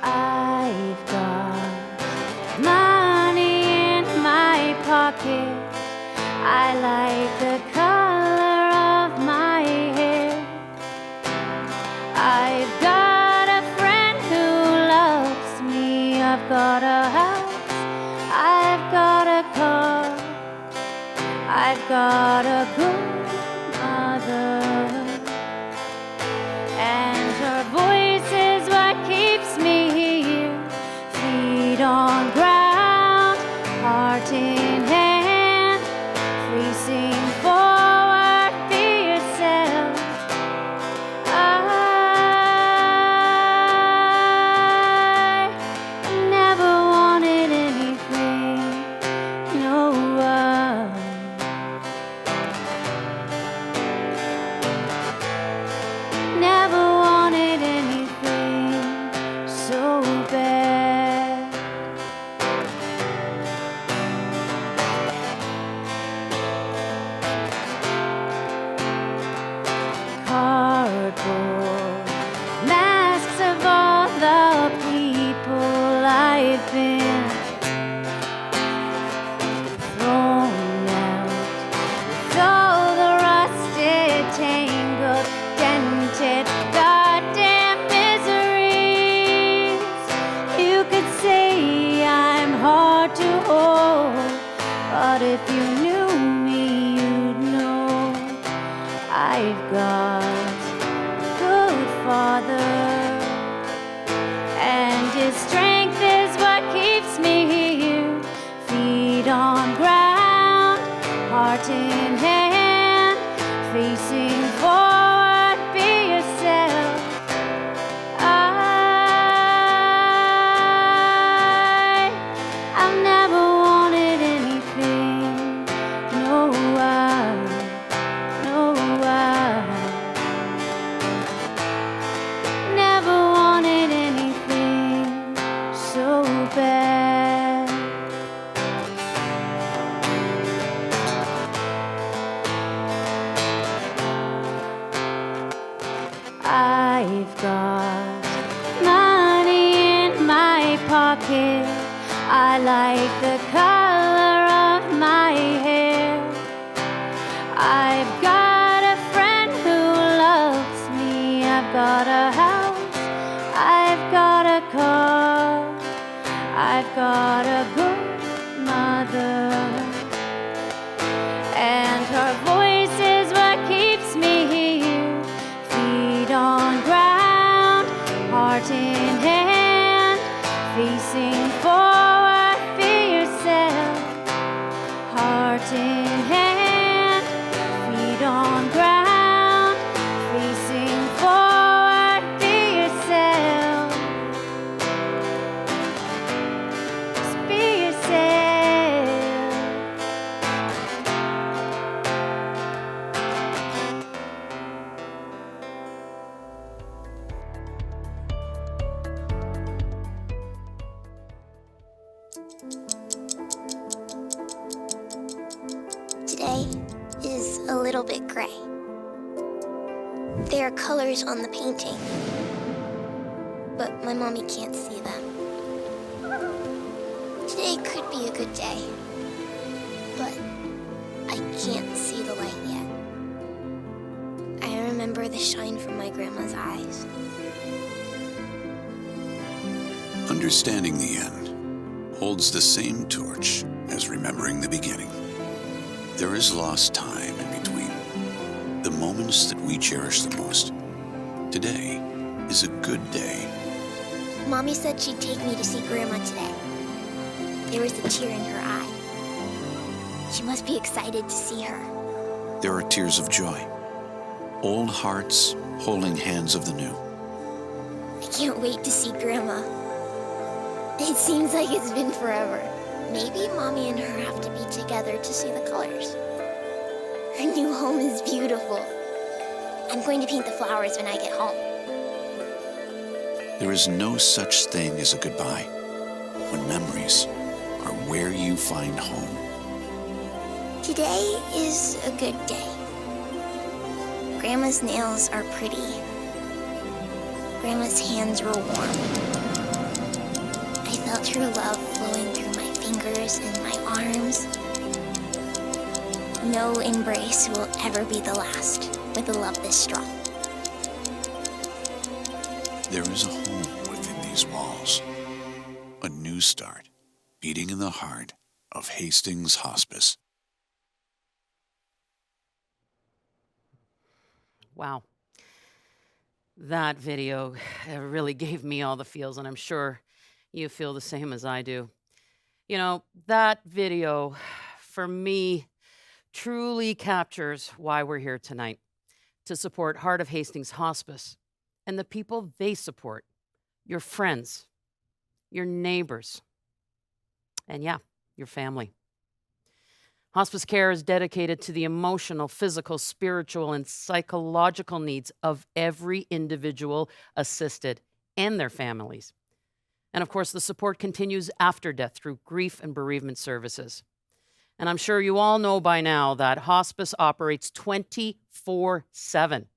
Speaker 8: I've got money in my pocket. I like the color of my hair. I've got a friend who loves me. I've got a house I've got a good father, and his strength is what keeps me here. Feet on ground, heart in hand, facing forward, be yourself. I've never wanted anything, no, I never wanted anything so bad. I've got money in my pocket. I like the color of my hair. I've got a friend who loves me. I've got a house. I've got a car. I've got a good mother. And her voice is what keeps me here. Feet on ground, heart in hand, facing forward, be yourself. Heart in hand, feet on ground, facing forward, be yourself. Just be yourself.
Speaker 9: Today is a little bit gray. There are colors on the painting, but my mommy can't see them. Today could be a good day, but I can't see the light yet. I remember the shine from my grandma's eyes.
Speaker 10: Understanding the end holds the same torch as remembering the beginning. There is lost time in between, the moments that we cherish the most. Today is a good day.
Speaker 9: Mommy said she'd take me to see Grandma today. There was a tear in her eye. She must be excited to see her.
Speaker 10: There are tears of joy, old hearts holding hands of the new.
Speaker 9: I can't wait to see Grandma. It seems like it's been forever. Maybe Mommy and her have to be together to see the colors. Her new home is beautiful. I'm going to paint the flowers when I get home.
Speaker 10: There is no such thing as a goodbye when memories are where you find home.
Speaker 9: Today is a good day. Grandma's nails are pretty. Grandma's hands were warm. I felt her love flowing through my fingers and my arms. No embrace will ever be the last with a love this strong.
Speaker 10: There is a home within these walls, a new start beating in the heart of Hastings Hospice.
Speaker 1: Wow. That video really gave me all the feels, and I'm sure you feel the same as I do. You know, that video, for me, truly captures why we're here tonight, to support Heart of Hastings Hospice and the people they support, your friends, your neighbors, and yeah, your family. Hospice care is dedicated to the emotional, physical, spiritual, and psychological needs of every individual assisted and their families. And of course, the support continues after death through grief and bereavement services. And I'm sure you all know by now that hospice operates 24/7,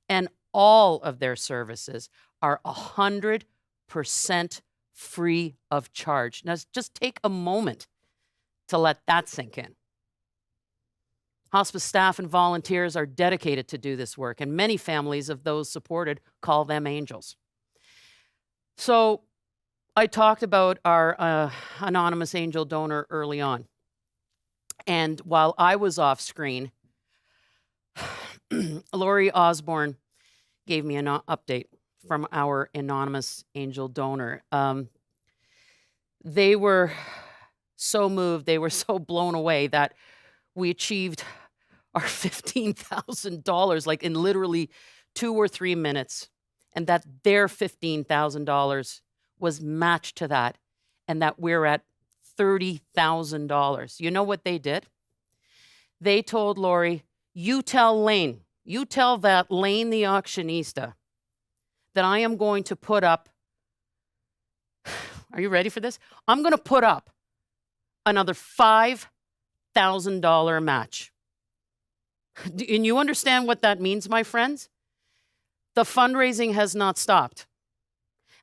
Speaker 1: and all of their services are 100% free of charge. Now, just take a moment to let that sink in. Hospice staff and volunteers are dedicated to do this work, and many families of those supported call them angels. So I talked about our anonymous angel donor early on. And while I was off screen, Lori Osborne gave me an update from our anonymous angel donor. They were so moved, they were so blown away that we achieved our $15,000 like in literally 2 or 3 minutes, and that their $15,000 was matched to that, and that we're at $30,000. You know what they did? They told Lori, you tell that Lane the auctionista that I am going to put up, are you ready for this? I'm going to put up another $5,000 match. And you understand what that means, my friends? The fundraising has not stopped.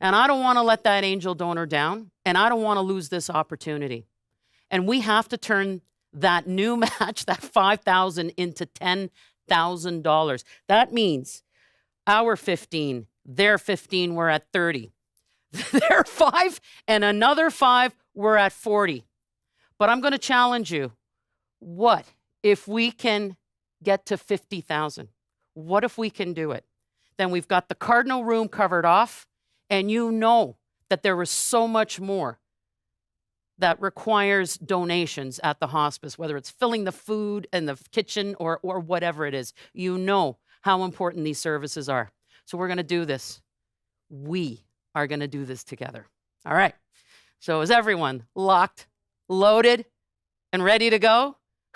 Speaker 1: And I don't want to let that angel donor down, and I don't want to lose this opportunity. And we have to turn that new match, that $5,000 into $10,000. That means our 15, their 15, we're at 30. Their 5 and another 5, we're at 40. But I'm going to challenge you. What if we can get to 50,000? What if we can do it? Then we've got the Cardinal room covered off, and you know that there is so much more that requires donations at the hospice, whether it's filling the food in the kitchen or whatever it is. You know how important these services are. So we're going to do this. We are going to do this together. All right. So is everyone locked, loaded, and ready to go?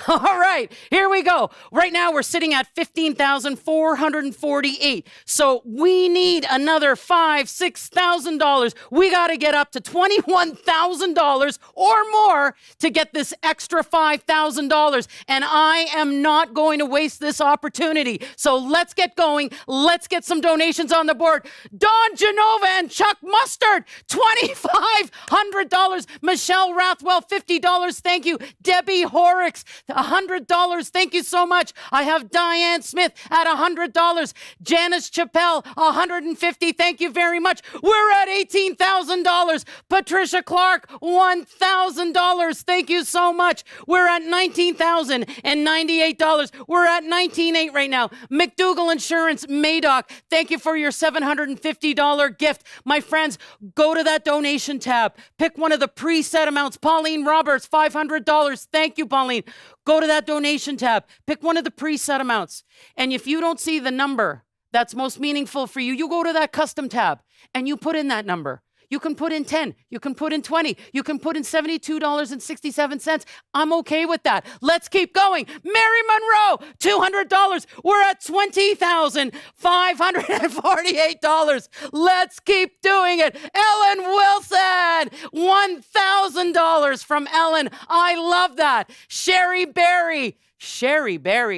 Speaker 1: All right, here we go. Right now we're sitting at $15,448. So we need another $5,000-$6,000. We got to get up to $21,000 or more to get this extra $5,000. And I am not going to waste this opportunity. So let's get going. Let's get some donations on the board. Don Genova and Chuck Mustard, $2,500. Michelle Rathwell, $50. Thank you. Debbie Horrocks, $100. Thank you so much. I have Diane Smith at $100. Janice Chappelle, $150. Thank you very much. We're at $18,000. Patricia Clark, $1,000. Thank you so much. We're at $19,098. We're at $19,800 right now. McDougall Insurance, Madoc, thank you for your $750 gift. My friends, go to that donation tab. Pick one of the preset amounts. Pauline Roberts, $500. Thank you, Pauline. Go to that donation tab. Pick one of the preset amounts. And if you don't see the number that's most meaningful for you, you go to that custom tab and you put in that number. You can put in 10. You can put in 20. You can put in $72.67. I'm okay with that. Let's keep going. Mary Monroe, $200. We're at $20,548. Let's keep doing it. Ellen Wilson, $1,000 from Ellen. I love that. Sherry Berry,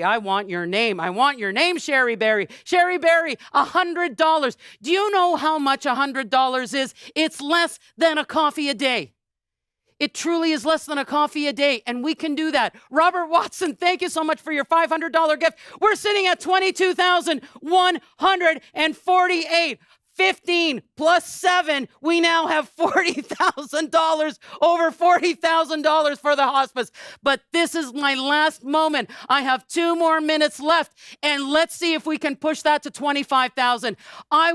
Speaker 1: I want your name. I want your name, Sherry Berry. Sherry Berry, $100. Do you know how much $100 is? It's less than a coffee a day. It truly is less than a coffee a day, and we can do that. Robert Watson, thank you so much for your $500 gift. We're sitting at $22,148. 15 plus 7, we now have $40,000, over $40,000 for the hospice. But this is my last moment. I have 2 more minutes left, and let's see if we can push that to 25,000. I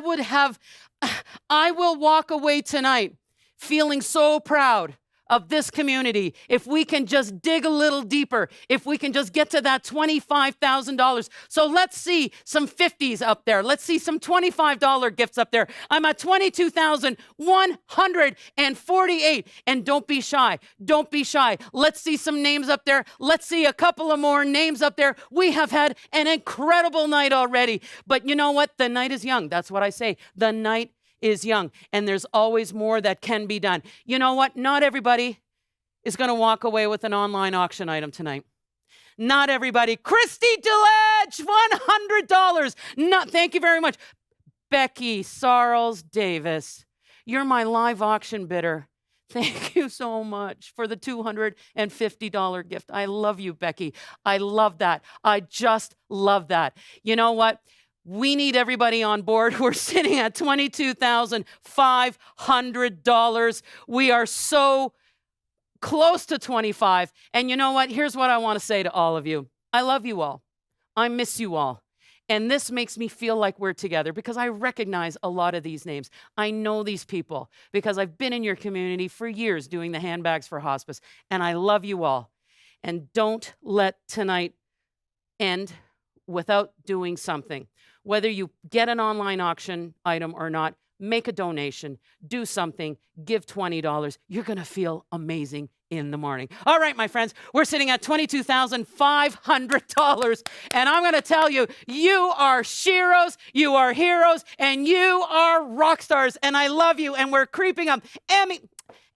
Speaker 1: will walk away tonight feeling so proud of this community if we can just dig a little deeper, if we can just get to that $25,000. So let's see some 50s up there. Let's see some $25 gifts up there. I'm at $22,148. And don't be shy. Don't be shy. Let's see some names up there. Let's see a couple of more names up there. We have had an incredible night already. But you know what? The night is young. That's what I say. The night is young, and there's always more that can be done. You know what? Not everybody is going to walk away with an online auction item tonight. Not everybody. Christy DeLedge, $100. Thank you very much. Becky Sarles Davis, you're my live auction bidder. Thank you so much for the $250 gift. I love you, Becky. I love that. I just love that. You know what? We need everybody on board. We're sitting at $22,500. We are so close to 25. And you know what? Here's what I want to say to all of you. I love you all. I miss you all. And this makes me feel like we're together because I recognize a lot of these names. I know these people because I've been in your community for years doing the Handbags for Hospice, and I love you all. And don't let tonight end without doing something. Whether you get an online auction item or not, make a donation, do something, give $20. You're going to feel amazing in the morning. All right, my friends, we're sitting at $22,500. And I'm going to tell you, you are sheroes, you are heroes, and you are rock stars. And I love you. And we're creeping up. Emmy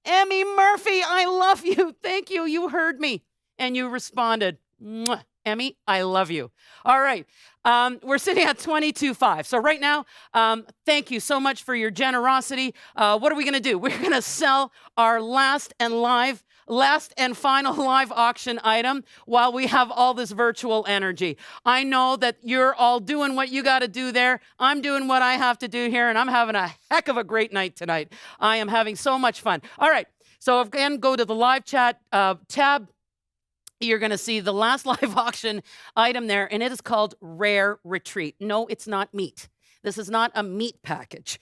Speaker 1: Murphy, I love you. Thank you. You heard me and you responded. Mwah. Emmy, I love you. All right. We're sitting at 22.5. So right now, thank you so much for your generosity. What are we going to do? We're going to sell our last and final live auction item while we have all this virtual energy. I know that you're all doing what you got to do there. I'm doing what I have to do here, and I'm having a heck of a great night tonight. I am having so much fun. All right. So again, go to the live chat tab. You're going to see the last live auction item there, and it is called Rare Retreat. No, it's not meat. This is not a meat package.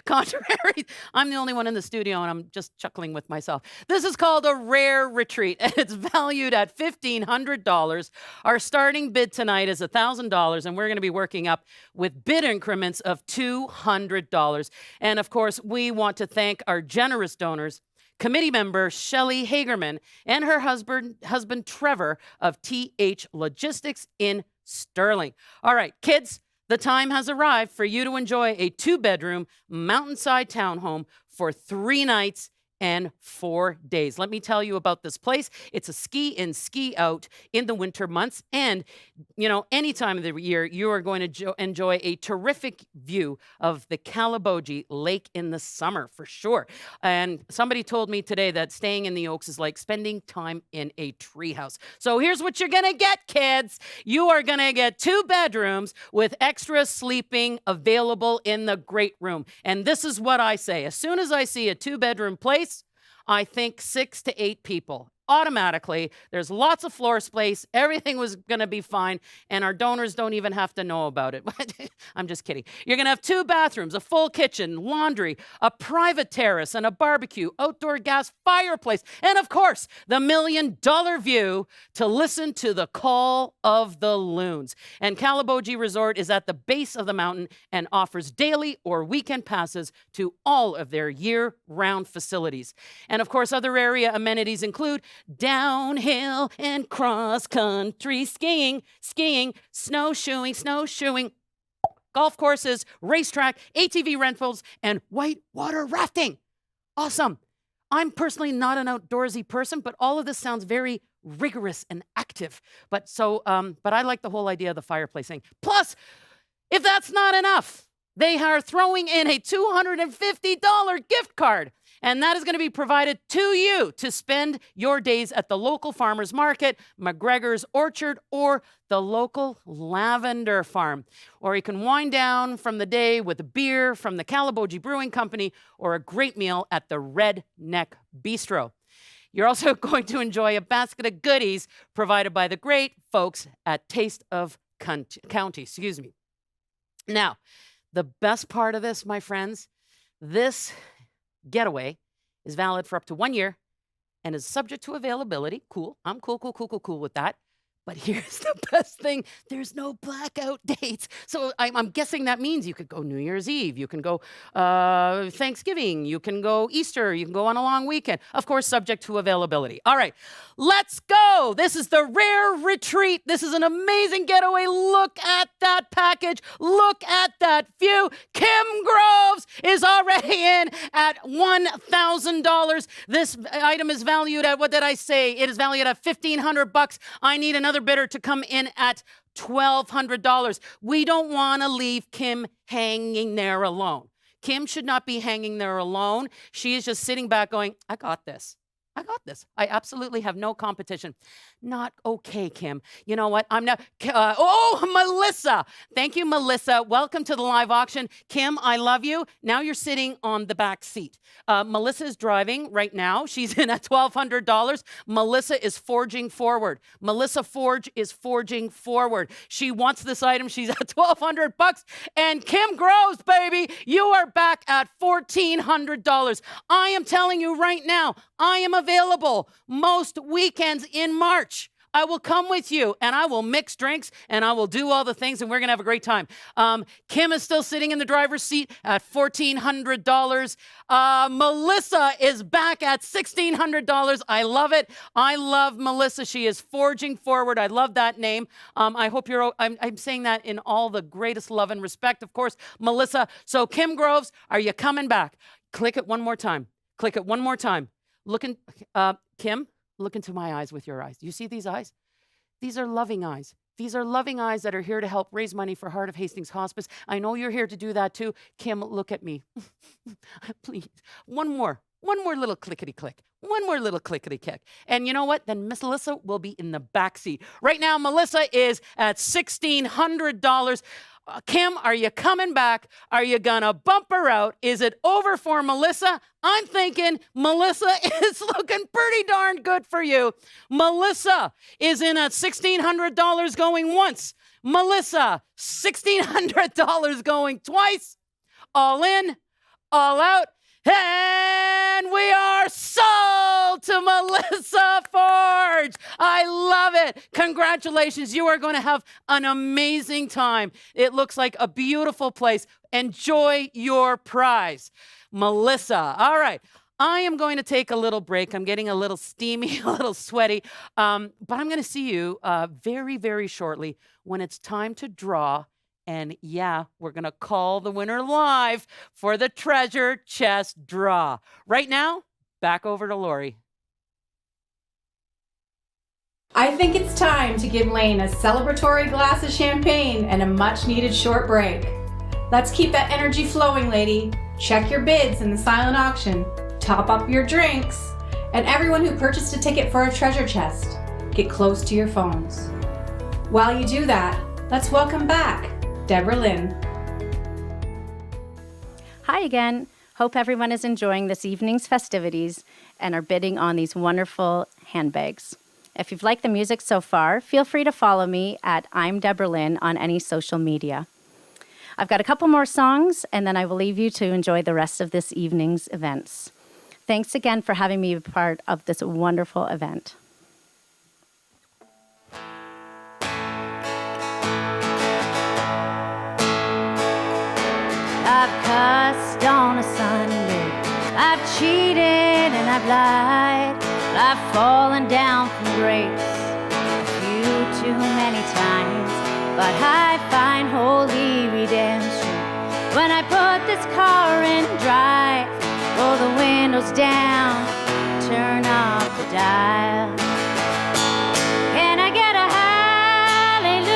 Speaker 1: Contrary, I'm the only one in the studio, and I'm just chuckling with myself. This is called a Rare Retreat, and it's valued at $1,500. Our starting bid tonight is $1,000, and we're going to be working up with bid increments of $200. And of course, we want to thank our generous donors, committee member Shelley Hagerman and her husband Trevor of TH Logistics in Sterling. All right, kids, the time has arrived for you to enjoy a 2-bedroom mountainside townhome for 3 nights and 4 days. Let me tell you about this place. It's a ski in, ski out in the winter months. And, you know, any time of the year, you are going to enjoy a terrific view of the Calabogie Lake in the summer, for sure. And somebody told me today that staying in the Oaks is like spending time in a treehouse. So here's what you're going to get, kids. You are going to get 2 bedrooms with extra sleeping available in the great room. And this is what I say. As soon as I see a 2-bedroom place, I think 6 to 8 people. Automatically, there's lots of floor space. Everything was going to be fine, and our donors don't even have to know about it. I'm just kidding. You're going to have 2 bathrooms, a full kitchen, laundry, a private terrace, and a barbecue, outdoor gas fireplace, and of course, the $1 million view to listen to the call of the loons. And Calabogie Resort is at the base of the mountain and offers daily or weekend passes to all of their year-round facilities. And of course, other area amenities include downhill and cross-country skiing, snowshoeing, golf courses, racetrack, ATV rentals, and whitewater rafting. Awesome. I'm personally not an outdoorsy person, but all of this sounds very rigorous and active. But I like the whole idea of the fireplace thing. Plus, if that's not enough, they are throwing in a $250 gift card. And that is going to be provided to you to spend your days at the local farmer's market, McGregor's Orchard, or the local lavender farm. Or you can wind down from the day with a beer from the Calabogie Brewing Company or a great meal at the Redneck Bistro. You're also going to enjoy a basket of goodies provided by the great folks at Taste of County. Now, the best part of this, my friends, this getaway is valid for up to 1 year and is subject to availability. Cool. I'm cool with that. But here's the best thing. There's no blackout dates. So I'm guessing that means you could go New Year's Eve. You can go Thanksgiving. You can go Easter. You can go on a long weekend. Of course, subject to availability. All right, let's go. This is the Rare Retreat. This is an amazing getaway. Look at that package. Look at that view. Kim Groves is already in at $1,000. This item is valued at, what did I say? It is valued at $1,500. I need another bidder to come in at $1,200. We don't want to leave Kim hanging there alone. Kim should not be hanging there alone. She is just sitting back going, I got this. I got this. I absolutely have no competition. Not okay, Kim. You know what? I'm not. Melissa. Thank you, Melissa. Welcome to the live auction. Kim, I love you. Now you're sitting on the back seat. Melissa is driving right now. She's in at $1,200. Melissa is forging forward. Melissa Forge is forging forward. She wants this item. She's at $1,200. And Kim Groves, baby, you are back at $1,400. I am telling you right now, I am available most weekends in March. I will come with you and I will mix drinks and I will do all the things and we're going to have a great time. Kim is still sitting in the driver's seat at $1,400. Melissa is back at $1,600. I love it. I love Melissa. She is forging forward. I love that name. I hope I'm saying that in all the greatest love and respect, of course, Melissa. So Kim Groves, are you coming back? Click it one more time. Click it one more time. Kim, look into my eyes with your eyes. Do you see these eyes? These are loving eyes. These are loving eyes that are here to help raise money for Heart of Hastings Hospice. I know you're here to do that too. Kim, look at me. Please. One more little clickety-click. One more little clickety-click. And you know what? Then Miss Melissa will be in the back seat. Right now, Melissa is at $1,600. Kim, are you coming back? Are you gonna bump her out? Is it over for Melissa? I'm thinking Melissa is looking pretty darn good for you. Melissa is in at $1,600 going once. Melissa, $1,600 going twice. All in, all out. And we are sold to Melissa Forge. I love it. Congratulations. You are going to have an amazing time. It looks like a beautiful place. Enjoy your prize. Melissa. All right. I am going to take a little break. I'm getting a little steamy, a little sweaty. But I'm going to see you very, very shortly when it's time to draw. And yeah, we're going to call the winner live for the treasure chest draw. Right now, back over to Lori.
Speaker 2: I think it's time to give Lane a celebratory glass of champagne and a much needed short break. Let's keep that energy flowing, lady. Check your bids in the silent auction, top up your drinks, and everyone who purchased a ticket for a treasure chest, get close to your phones. While you do that, let's welcome back Deborah Lynn.
Speaker 11: Hi again. Hope everyone is enjoying this evening's festivities and are bidding on these wonderful handbags. If you've liked the music so far, feel free to follow me at I'm Deborah Lynn on any social media. I've got a couple more songs and then I will leave you to enjoy the rest of this evening's events. Thanks again for having me be part of this wonderful event. I've cussed on a Sunday, I've cheated and I've lied, I've fallen down from grace a few too many times, but I find holy redemption when I put this car in drive, roll the windows down, turn off the dial. Can I get a hallelujah?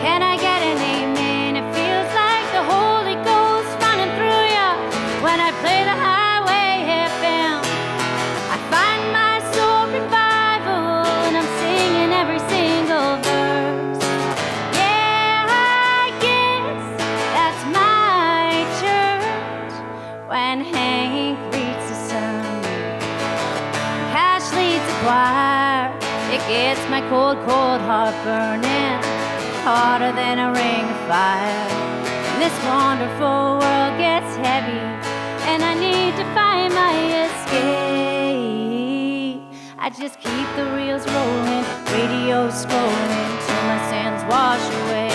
Speaker 11: Can I get an amen? It feels like the Holy Ghost running through ya. When I play the highway FM, I find my soul revival, and I'm singing every single verse. Yeah, I guess that's my church. When Hank reads the sermon, Cash leads the choir, it gets my cold, cold heart burning hotter than a ring of fire. And this wonderful world gets heavy, and I need to find my escape. I just keep the reels rolling, radio scrolling till my sins wash away.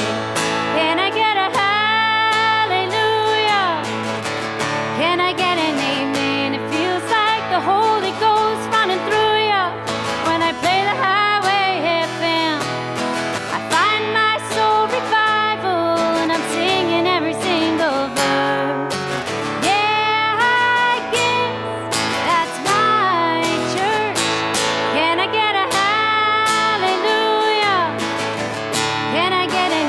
Speaker 11: Can I get a hallelujah? Can I get an amen? It feels like the Holy Ghost running through ya. When I play the highway FM, I find my soul revival, and I'm singing every single verse. Yeah, I guess that's my church. Can I get a hallelujah? Can I get an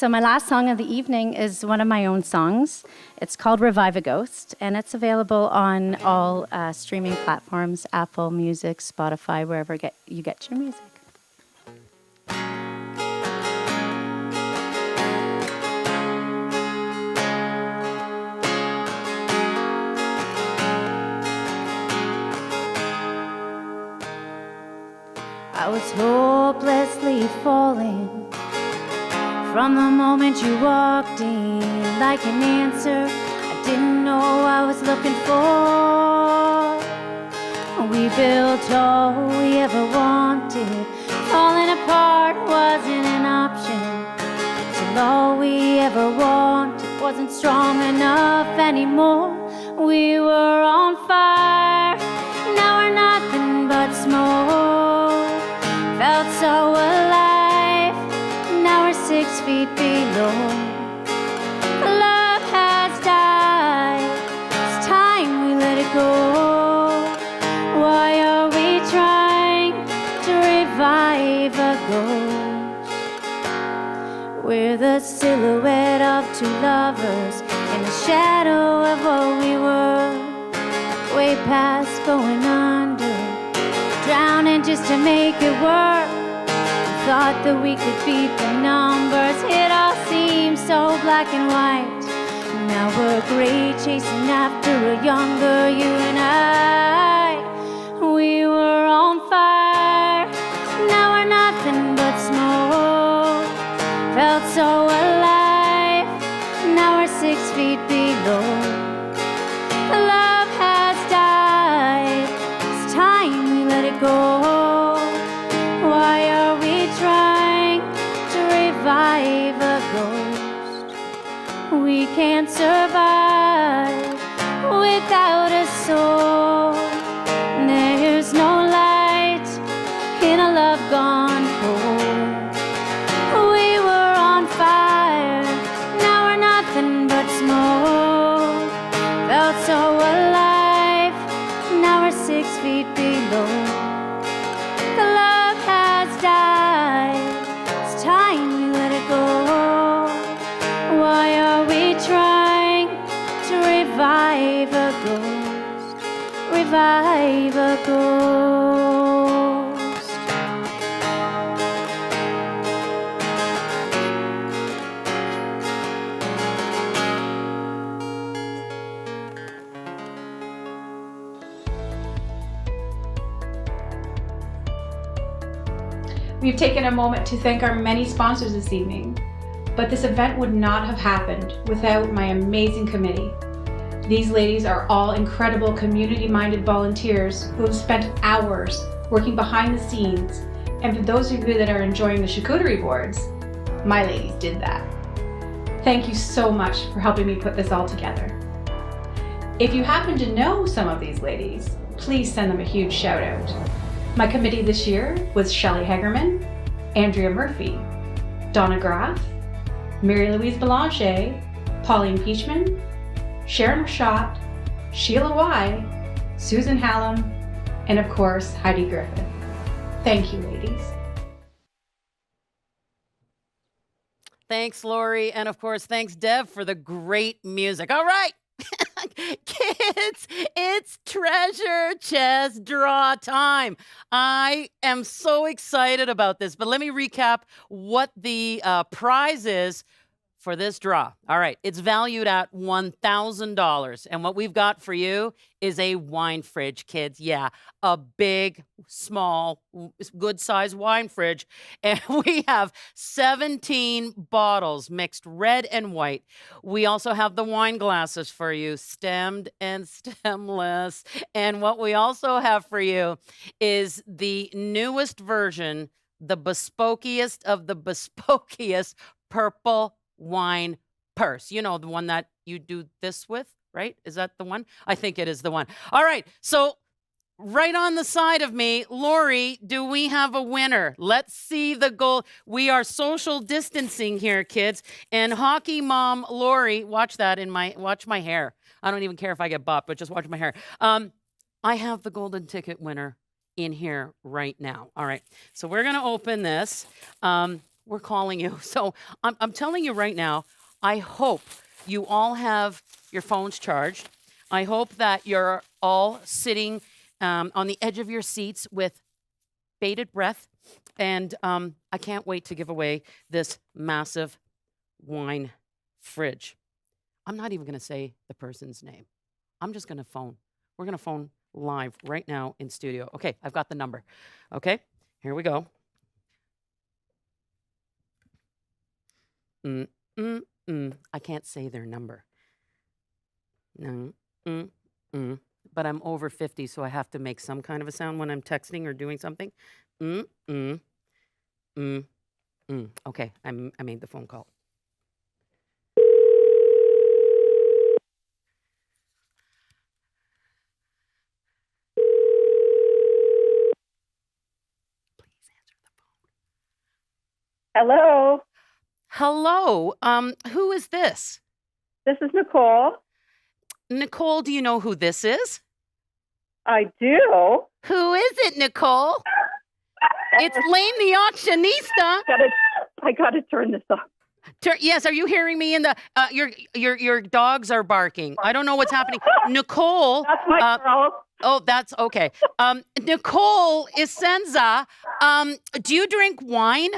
Speaker 8: So my last song of the evening is one of my own songs. It's called Revive a Ghost, and it's available on all streaming platforms, Apple Music, Spotify, wherever you get your music. I was hopelessly falling from the moment you walked in, like an answer I didn't know I was looking for. We built all we ever wanted, falling apart wasn't an option, till all we ever wanted wasn't strong enough anymore. We were on fire, now we're nothing but smoke. Felt so alive, now we're 6 feet below. Love has died, it's time we let it go. Why are we trying to revive a ghost? We're the silhouette of two lovers in the shadow of what we were, way past going under, drowning just to make it work. Thought that we could beat the numbers, it all seemed so black and white. Now we're gray chasing after a younger you and I. We were on fire, now we're nothing but smoke. Felt so alive, now we're 6 feet below. Love has died, it's time we let it go. Why are we trying to revive a ghost? We can't survive without a soul. There's no light in a love gone cold. We were on fire, now we're nothing but smoke. Felt so alive, now we're 6 feet below. The love has died, it's time we let it go. Why are we trying to revive a ghost? Revive a ghost.
Speaker 2: We've taken a moment to thank our many sponsors this evening, but this event would not have happened without my amazing committee. These ladies are all incredible community-minded volunteers who have spent hours working behind the scenes, and for those of you that are enjoying the charcuterie boards, my ladies did that. Thank you so much for helping me put this all together. If you happen to know some of these ladies, please send them a huge shout out. My committee this year was Shelley Hegerman, Andrea Murphy, Donna Graff, Mary Louise Belanger, Pauline Peachman, Sharon Rashad, Sheila Y, Susan Hallam, and of course, Heidi Griffith. Thank you, ladies.
Speaker 1: Thanks, Lori. And of course, thanks, Dev, for the great music. All right. Kids, it's treasure chest draw time. I am so excited about this, but let me recap what the prize is for this draw. All right, it's valued at $1,000, and what we've got for you is a wine fridge, kids. Yeah, a big, small, good-sized wine fridge, and we have 17 bottles mixed red and white. We also have the wine glasses for you, stemmed and stemless, and what we also have for you is the newest version, the bespokiest of the bespokiest purple wine purse. You know, the one that you do this with, right? Is that the one? I think it is the one. All right. So right on the side of me, Lori, do we have a winner? Let's see the goal. We are social distancing here, kids. And hockey mom Lori, watch that watch my hair. I don't even care if I get bopped, but just watch my hair. I have the golden ticket winner in here right now. All right. So we're going to open this. we're calling you. So I'm telling you right now, I hope you all have your phones charged. I hope that you're all sitting on the edge of your seats with bated breath. And I can't wait to give away this massive wine fridge. I'm not even going to say the person's name. I'm just going to phone. We're going to phone live right now in studio. Okay, I've got the number. Okay, here we go. I can't say their number. But I'm over 50, so I have to make some kind of a sound when I'm texting or doing something. Okay, I made the phone call. Please answer the phone.
Speaker 12: Hello.
Speaker 1: Hello. Who is this?
Speaker 12: This is Nicole.
Speaker 1: Nicole, do you know who this is?
Speaker 12: I do.
Speaker 1: Who is it, Nicole? It's Lane the auctionista.
Speaker 12: I gotta turn this off.
Speaker 1: Yes, are you hearing me? In the your dogs are barking. I don't know what's happening. Nicole.
Speaker 12: That's my girl.
Speaker 1: Oh, that's okay. Nicole Isenza. Do you drink wine?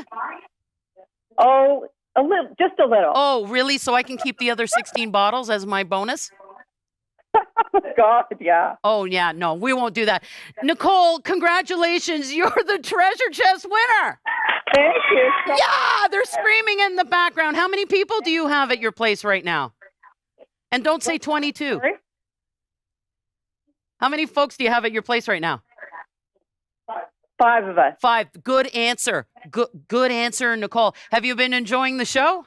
Speaker 12: Oh, a little, just a little.
Speaker 1: Oh, really? So I can keep the other 16 bottles as my bonus?
Speaker 12: God, yeah.
Speaker 1: Oh, yeah. No, we won't do that. Nicole, congratulations. You're the treasure chest winner.
Speaker 12: Thank you.
Speaker 1: Yeah, they're screaming in the background. How many people do you have at your place right now? And don't say 22.
Speaker 12: Sorry?
Speaker 1: How many folks do you have at your place right now?
Speaker 12: 5 of us.
Speaker 1: 5. Good answer. Good answer, Nicole. Have you been enjoying the show?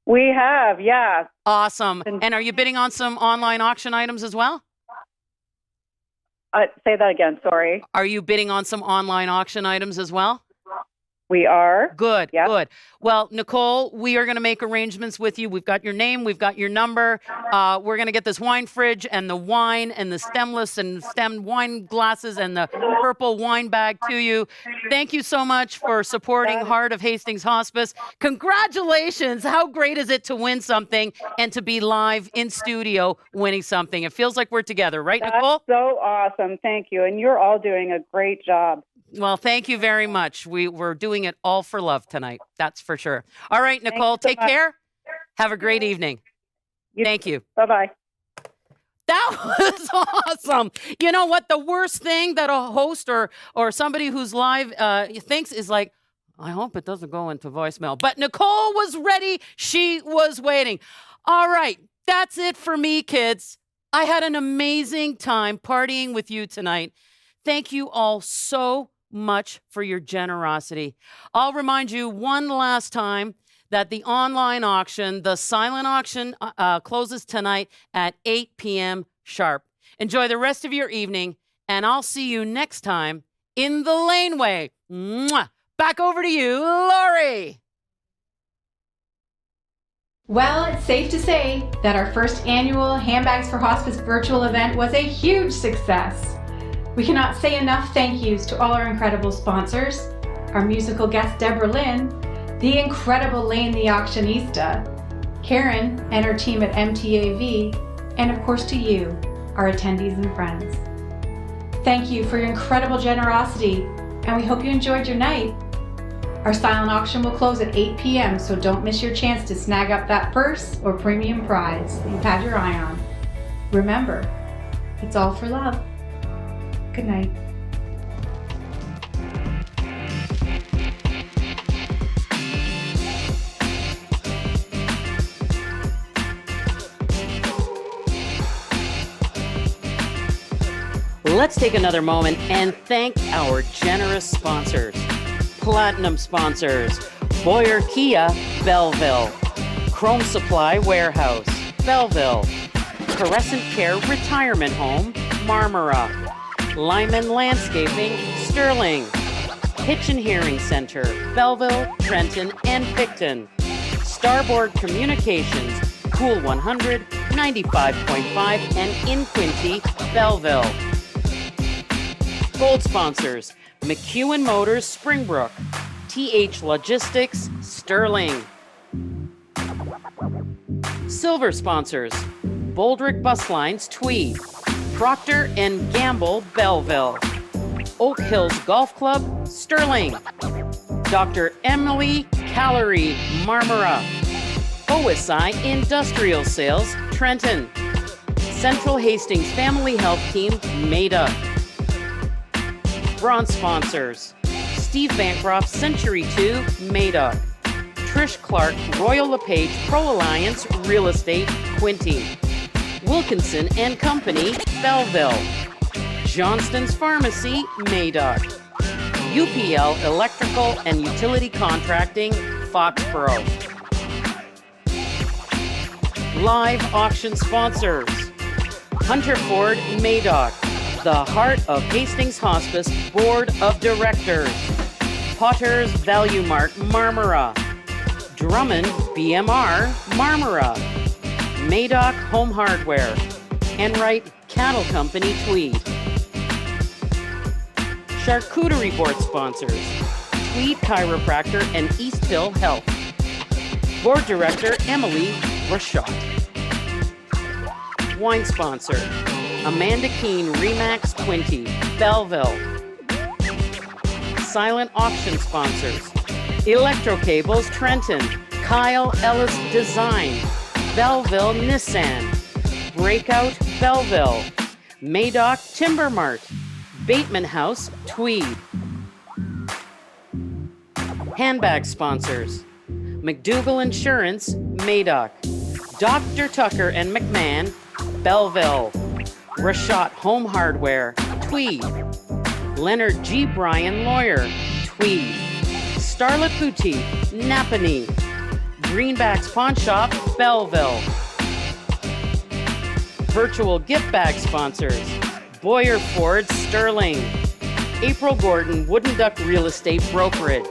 Speaker 12: We have, yeah.
Speaker 1: Awesome. And are you bidding on some online auction items as well?
Speaker 12: Say that again, sorry.
Speaker 1: Are you bidding on some online auction items as well?
Speaker 12: We are.
Speaker 1: Good,
Speaker 12: Yep.
Speaker 1: good. Well, Nicole, we are going to make arrangements with you. We've got your name. We've got your number. We're going to get this wine fridge and the wine and the stemless and stemmed wine glasses and the purple wine bag to you. Thank you so much for supporting Heart of Hastings Hospice. Congratulations. How great is it to win something and to be live in studio winning something? It feels like we're together, right, Nicole?
Speaker 12: That's so awesome. Thank you. And you're all doing a great job.
Speaker 1: Well, thank you very much. We're doing it all for love tonight. That's for sure. All right, Nicole, take care. Have a great evening. Thank you.
Speaker 12: Bye-bye.
Speaker 1: That was awesome. You know what? The worst thing that a host or somebody who's live thinks is like, I hope it doesn't go into voicemail. But Nicole was ready. She was waiting. All right. That's it for me, kids. I had an amazing time partying with you tonight. Thank you all so much for your generosity. I'll remind you one last time that the online auction, the silent auction, closes tonight at 8 p.m. sharp. Enjoy the rest of your evening, and I'll see you next time in the laneway. Mwah! Back over to you, Lori.
Speaker 2: Well, it's safe to say that our first annual Handbags for Hospice virtual event was a huge success. We cannot say enough thank yous to all our incredible sponsors, our musical guest Deborah Lynn, the incredible Lane the Auctionista, Karen and her team at MTAV, and of course to you, our attendees and friends. Thank you for your incredible generosity, and we hope you enjoyed your night. Our silent auction will close at 8 p.m., so don't miss your chance to snag up that purse or premium prize that you've had your eye on. Remember, it's all for love. Good night.
Speaker 1: Let's take another moment and thank our generous sponsors. Platinum sponsors, Boyer Kia, Belleville, Chrome Supply Warehouse, Belleville, Crescent Care Retirement Home, Marmora, Lyman Landscaping, Sterling, Pitch and Hearing Center, Belleville, Trenton, and Picton, Starboard Communications, Pool 100, 95.5, and in Quincy, Belleville. Gold sponsors, McEwen Motors, Springbrook, TH Logistics, Sterling. Silver sponsors: Boldrick Bus Lines, Tweed. Procter & Gamble, Belleville. Oak Hills Golf Club, Sterling. Dr. Emily Callery, Marmora. OSI Industrial Sales, Trenton. Central Hastings Family Health Team, Maida. Bronze sponsors: Steve Bancroft, Century 2, Maida. Trish Clark, Royal LePage Pro Alliance Real Estate, Quinty. Wilkinson and Company, Belleville. Johnston's Pharmacy, Maida. UPL Electrical and Utility Contracting, Foxborough. Live auction sponsors: Hunter Ford, Madoc. The Heart of Hastings Hospice Board of Directors. Potter's Value Mart, Marmora. Drummond BMR, Marmora. Madoc Home Hardware. Enright Cattle Company, Tweed. Charcuterie Board sponsors: Tweed Chiropractor and East Hill Health. Board Director Emily Rashot. Wine sponsor: Amanda Keene, Remax, Quinty, Belleville. Silent auction sponsors: Electro Cables, Trenton. Kyle Ellis Design. Belleville Nissan. Breakout, Belleville. Madoc Timber Mart. Bateman House, Tweed. Handbag sponsors: McDougall Insurance, Madoc. Dr. Tucker and McMahon, Belleville. Rashot Home Hardware, Tweed. Leonard G. Bryan Lawyer, Tweed. Starlet Boutique, Napanee. Greenbacks Pawn Shop, Belleville. Virtual gift bag sponsors: Boyer Ford, Sterling. April Gordon, Wooden Duck Real Estate Brokerage.